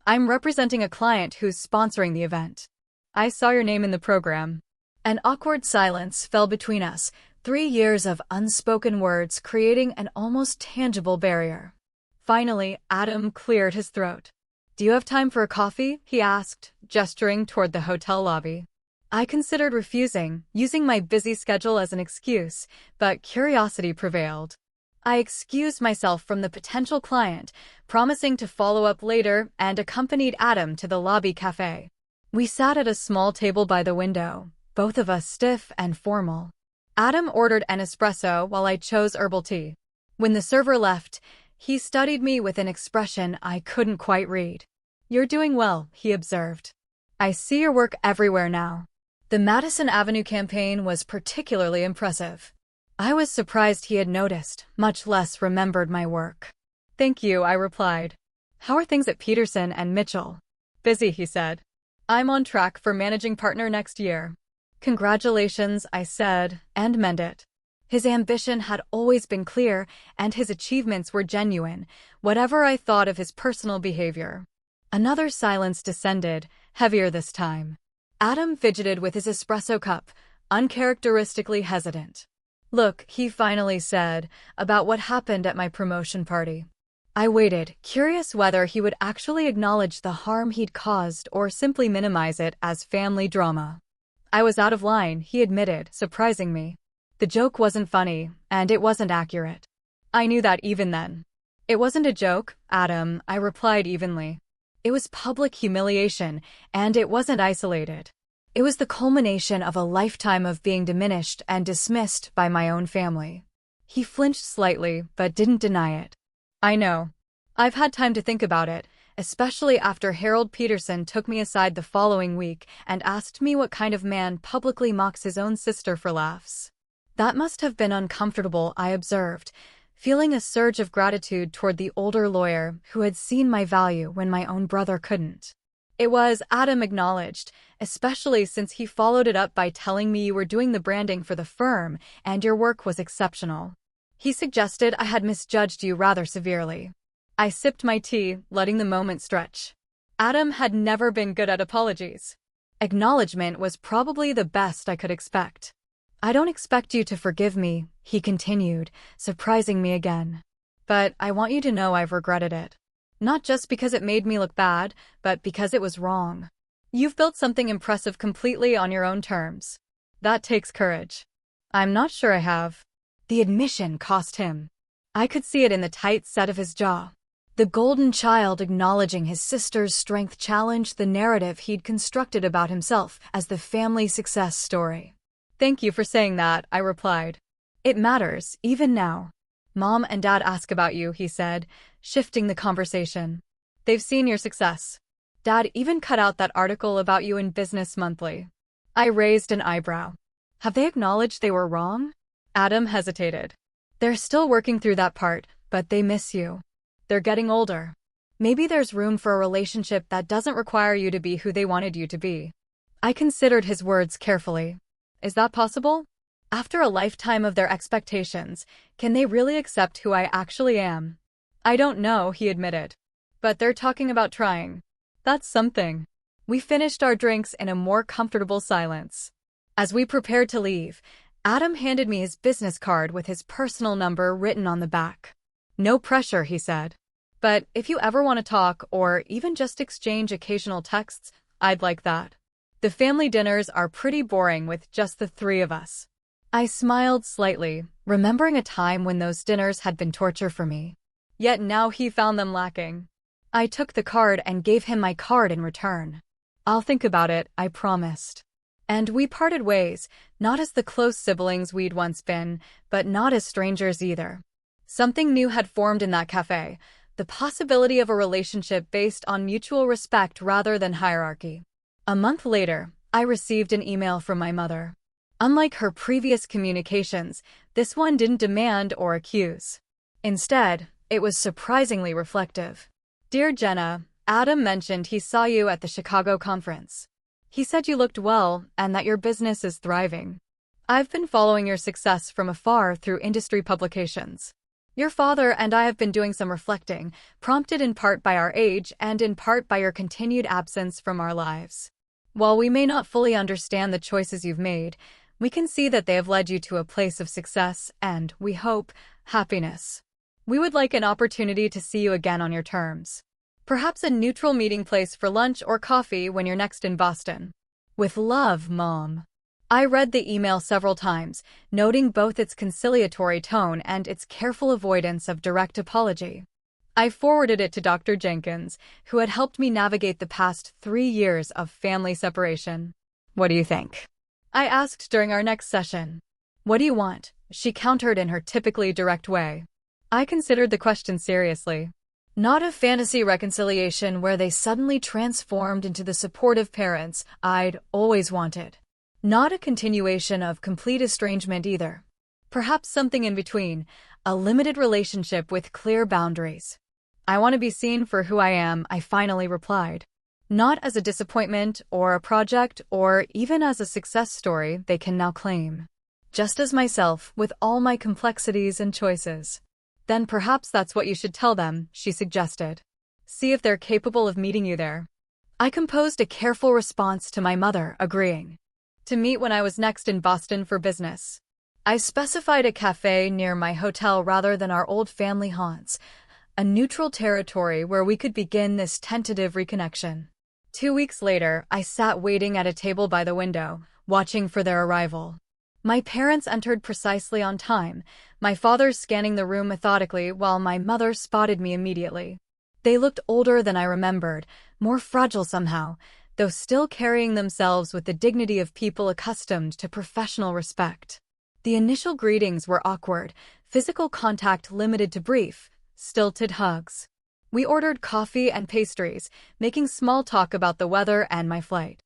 "I'm representing a client who's sponsoring the event. I saw your name in the program." An awkward silence fell between us, 3 years of unspoken words creating an almost tangible barrier. Finally, Adam cleared his throat. "Do you have time for a coffee?" he asked, gesturing toward the hotel lobby. I considered refusing, using my busy schedule as an excuse, but curiosity prevailed. I excused myself from the potential client, promising to follow up later, and accompanied Adam to the lobby cafe. We sat at a small table by the window, both of us stiff and formal. Adam ordered an espresso while I chose herbal tea. When the server left, he studied me with an expression I couldn't quite read. "You're doing well," he observed. "I see your work everywhere now." The Madison Avenue campaign was particularly impressive. I was surprised he had noticed, much less remembered my work. "Thank you," I replied. "How are things at Peterson and Mitchell?" "Busy," he said. "I'm on track for managing partner next year." "Congratulations," I said, "and mend it." His ambition had always been clear, and his achievements were genuine, whatever I thought of his personal behavior. Another silence descended, heavier this time. Adam fidgeted with his espresso cup, uncharacteristically hesitant. "Look," he finally said, "about what happened at my promotion party." I waited, curious whether he would actually acknowledge the harm he'd caused or simply minimize it as family drama. I was out of line, he admitted, surprising me. The joke wasn't funny, and it wasn't accurate. I knew that even then. "It wasn't a joke, Adam," I replied evenly. "It was public humiliation, and it wasn't isolated. It was the culmination of a lifetime of being diminished and dismissed by my own family." He flinched slightly, but didn't deny it. "I know. I've had time to think about it, especially after Harold Peterson took me aside the following week and asked me what kind of man publicly mocks his own sister for laughs." That must have been uncomfortable, I observed, feeling a surge of gratitude toward the older lawyer who had seen my value when my own brother couldn't. "It was," Adam acknowledged, "especially since he followed it up by telling me you were doing the branding for the firm and your work was exceptional. He suggested I had misjudged you rather severely." I sipped my tea, letting the moment stretch. Adam had never been good at apologies. Acknowledgement was probably the best I could expect. "I don't expect you to forgive me," he continued, surprising me again. "But I want you to know I've regretted it. Not just because it made me look bad, but because it was wrong. You've built something impressive completely on your own terms. That takes courage." "I'm not sure I have." The admission cost him. I could see it in the tight set of his jaw. The golden child acknowledging his sister's strength challenged the narrative he'd constructed about himself as the family success story. "Thank you for saying that," I replied. "It matters, even now. Mom and Dad ask about you," he said, shifting the conversation. "They've seen your success. Dad even cut out that article about you in Business Monthly." I raised an eyebrow. "Have they acknowledged they were wrong?" Adam hesitated. "They're still working through that part, but they miss you. They're getting older. Maybe there's room for a relationship that doesn't require you to be who they wanted you to be." I considered his words carefully. Is that possible? After a lifetime of their expectations, can they really accept who I actually am? "I don't know," he admitted. "But they're talking about trying. That's something." We finished our drinks in a more comfortable silence. As we prepared to leave, Adam handed me his business card with his personal number written on the back. "No pressure," he said. "But if you ever want to talk or even just exchange occasional texts, I'd like that. The family dinners are pretty boring with just the three of us." I smiled slightly, remembering a time when those dinners had been torture for me. Yet now he found them lacking. I took the card and gave him my card in return. "I'll think about it," I promised. And we parted ways, not as the close siblings we'd once been, but not as strangers either. Something new had formed in that cafe, the possibility of a relationship based on mutual respect rather than hierarchy. A month later, I received an email from my mother. Unlike her previous communications, this one didn't demand or accuse. Instead, it was surprisingly reflective. "Dear Jenna, Adam mentioned he saw you at the Chicago conference. He said you looked well and that your business is thriving. I've been following your success from afar through industry publications. Your father and I have been doing some reflecting, prompted in part by our age and in part by your continued absence from our lives. While we may not fully understand the choices you've made, we can see that they have led you to a place of success and, we hope, happiness. We would like an opportunity to see you again on your terms. Perhaps a neutral meeting place for lunch or coffee when you're next in Boston. With love, Mom." I read the email several times, noting both its conciliatory tone and its careful avoidance of direct apology. I forwarded it to Dr. Jenkins, who had helped me navigate the past 3 years of family separation. "What do you think?" I asked during our next session. "What do you want?" she countered in her typically direct way. I considered the question seriously. Not a fantasy reconciliation where they suddenly transformed into the supportive parents I'd always wanted. Not a continuation of complete estrangement either. Perhaps something in between, a limited relationship with clear boundaries. "I want to be seen for who I am," I finally replied. "Not as a disappointment or a project or even as a success story they can now claim." just as myself, with all my complexities and choices. Then perhaps that's what you should tell them, she suggested. See if they're capable of meeting you there. I composed a careful response to my mother, agreeing to meet when I was next in Boston for business. I specified a cafe near my hotel rather than our old family haunts, a neutral territory where we could begin this tentative reconnection. 2 weeks later, I sat waiting at a table by the window, watching for their arrival. My parents entered precisely on time, my father scanning the room methodically while my mother spotted me immediately. They looked older than I remembered, more fragile somehow, though still carrying themselves with the dignity of people accustomed to professional respect. The initial greetings were awkward, physical contact limited to brief, stilted hugs. We ordered coffee and pastries, making small talk about the weather and my flight.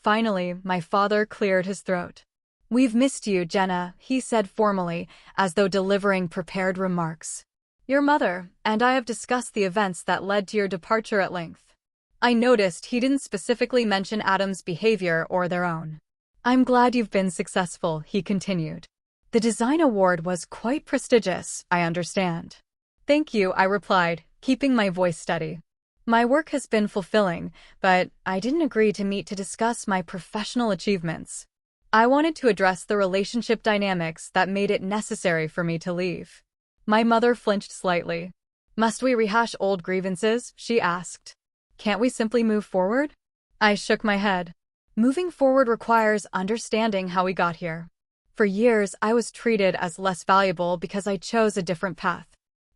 Finally, my father cleared his throat. "We've missed you, Jenna," he said formally, as though delivering prepared remarks. "Your mother and I have discussed the events that led to your departure at length." I noticed he didn't specifically mention Adam's behavior or their own. "I'm glad you've been successful," he continued. "The design award was quite prestigious, I understand." "Thank you," I replied, keeping my voice steady. "My work has been fulfilling, but I didn't agree to meet to discuss my professional achievements. I wanted to address the relationship dynamics that made it necessary for me to leave." My mother flinched slightly. "Must we rehash old grievances?" she asked. "Can't we simply move forward?" I shook my head. Moving forward requires understanding how we got here. For years, I was treated as less valuable because I chose a different path.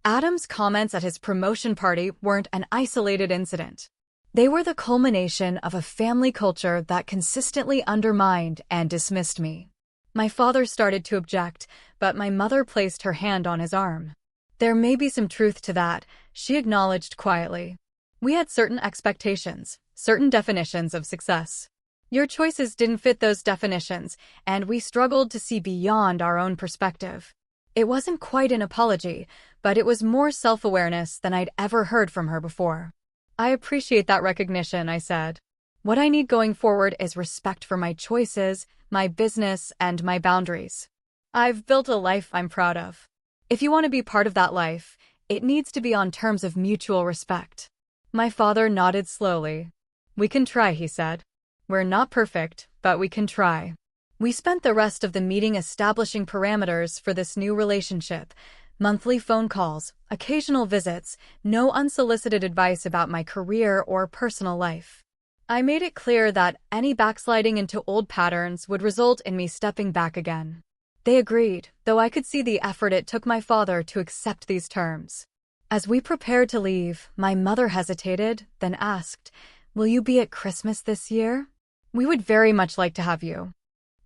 Adam's comments at his promotion party weren't an isolated incident. They were the culmination of a family culture that consistently undermined and dismissed me. My father started to object, but my mother placed her hand on his arm. "There may be some truth to that," she acknowledged quietly. "We had certain expectations, certain definitions of success. Your choices didn't fit those definitions, and we struggled to see beyond our own perspective." It wasn't quite an apology, but it was more self-awareness than I'd ever heard from her before. "I appreciate that recognition," I said. "What I need going forward is respect for my choices, my business, and my boundaries. I've built a life I'm proud of. If you want to be part of that life, it needs to be on terms of mutual respect." My father nodded slowly. "We can try," he said. "We're not perfect, but we can try." We spent the rest of the meeting establishing parameters for this new relationship. Monthly phone calls, occasional visits, no unsolicited advice about my career or personal life. I made it clear that any backsliding into old patterns would result in me stepping back again. They agreed, though I could see the effort it took my father to accept these terms. As we prepared to leave, my mother hesitated, then asked, "Will you be at Christmas this year? We would very much like to have you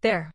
there."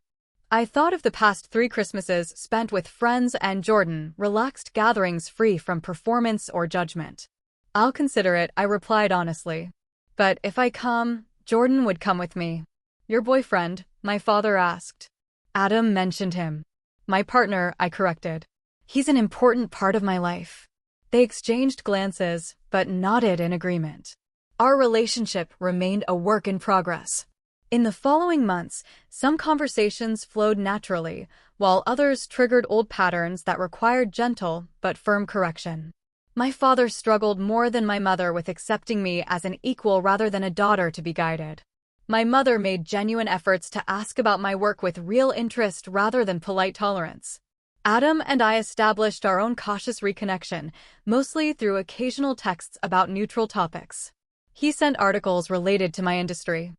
I thought of the past 3 Christmases spent with friends and Jordan, relaxed gatherings free from performance or judgment. "I'll consider it," I replied honestly. "But if I come, Jordan would come with me." "Your boyfriend?" my father asked. Adam mentioned him. "My partner," I corrected. "He's an important part of my life." They exchanged glances, but nodded in agreement. Our relationship remained a work in progress. In the following months, some conversations flowed naturally, while others triggered old patterns that required gentle but firm correction. My father struggled more than my mother with accepting me as an equal rather than a daughter to be guided. My mother made genuine efforts to ask about my work with real interest rather than polite tolerance. Adam and I established our own cautious reconnection, mostly through occasional texts about neutral topics. He sent articles related to my industry.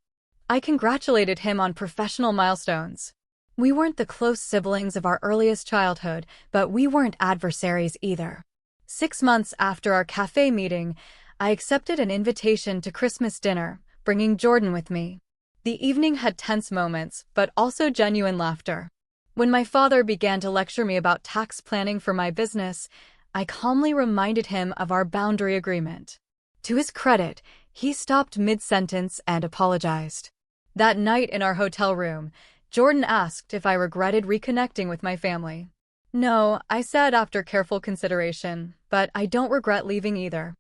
I congratulated him on professional milestones. We weren't the close siblings of our earliest childhood, but we weren't adversaries either. 6 months after our cafe meeting, I accepted an invitation to Christmas dinner, bringing Jordan with me. The evening had tense moments, but also genuine laughter. When my father began to lecture me about tax planning for my business, I calmly reminded him of our boundary agreement. To his credit, he stopped mid-sentence and apologized. That night in our hotel room, Jordan asked if I regretted reconnecting with my family. "No," I said after careful consideration, "but I don't regret leaving either.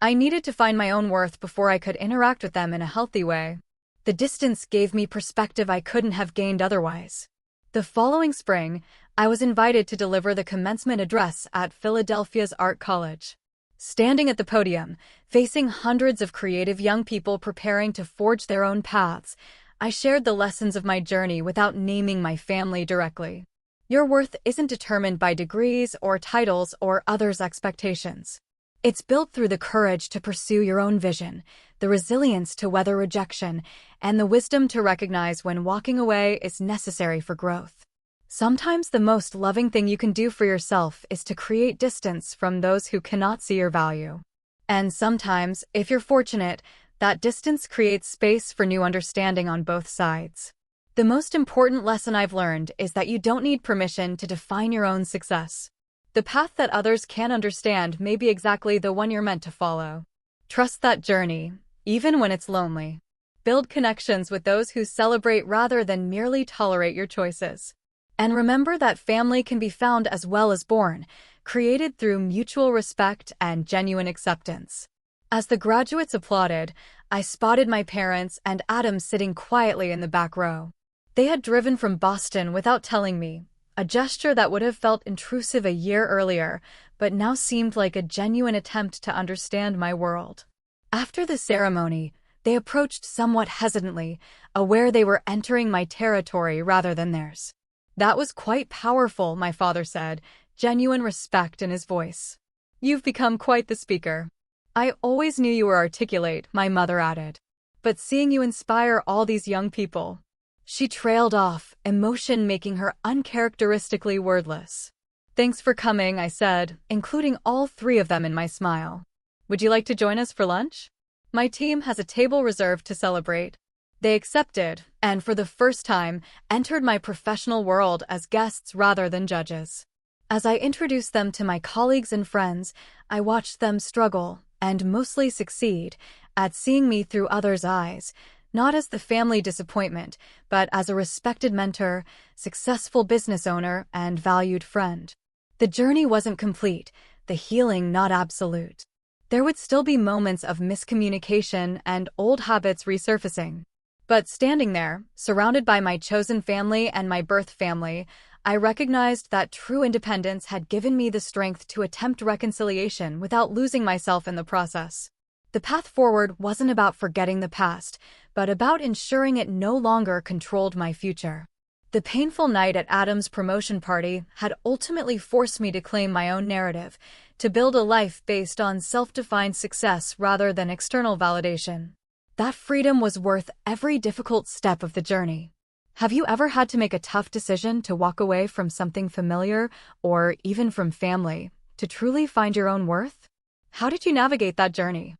I needed to find my own worth before I could interact with them in a healthy way. The distance gave me perspective I couldn't have gained otherwise." The following spring, I was invited to deliver the commencement address at Philadelphia's Art College. Standing at the podium, facing hundreds of creative young people preparing to forge their own paths, I shared the lessons of my journey without naming my family directly. Your worth isn't determined by degrees or titles or others' expectations. It's built through the courage to pursue your own vision, the resilience to weather rejection, and the wisdom to recognize when walking away is necessary for growth. Sometimes the most loving thing you can do for yourself is to create distance from those who cannot see your value. And sometimes, if you're fortunate, that distance creates space for new understanding on both sides. The most important lesson I've learned is that you don't need permission to define your own success. The path that others can't understand may be exactly the one you're meant to follow. Trust that journey, even when it's lonely. Build connections with those who celebrate rather than merely tolerate your choices. And remember that family can be found as well as born, created through mutual respect and genuine acceptance. As the graduates applauded, I spotted my parents and Adam sitting quietly in the back row. They had driven from Boston without telling me, a gesture that would have felt intrusive a year earlier, but now seemed like a genuine attempt to understand my world. After the ceremony, they approached somewhat hesitantly, aware they were entering my territory rather than theirs. That was quite powerful, my father said, genuine respect in his voice. You've become quite the speaker. I always knew you were articulate, my mother added. But seeing you inspire all these young people. She trailed off, emotion making her uncharacteristically wordless. Thanks for coming, I said, including all three of them in my smile. Would you like to join us for lunch? My team has a table reserved to celebrate. They accepted, and for the first time, entered my professional world as guests rather than judges. As I introduced them to my colleagues and friends, I watched them struggle, and mostly succeed, at seeing me through others' eyes, not as the family disappointment, but as a respected mentor, successful business owner, and valued friend. The journey wasn't complete, the healing not absolute. There would still be moments of miscommunication and old habits resurfacing. But standing there, surrounded by my chosen family and my birth family, I recognized that true independence had given me the strength to attempt reconciliation without losing myself in the process. The path forward wasn't about forgetting the past, but about ensuring it no longer controlled my future. The painful night at Adam's promotion party had ultimately forced me to claim my own narrative, to build a life based on self-defined success rather than external validation. That freedom was worth every difficult step of the journey. Have you ever had to make a tough decision to walk away from something familiar, or even from family, to truly find your own worth? How did you navigate that journey?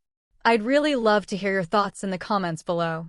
I'd really love to hear your thoughts in the comments below.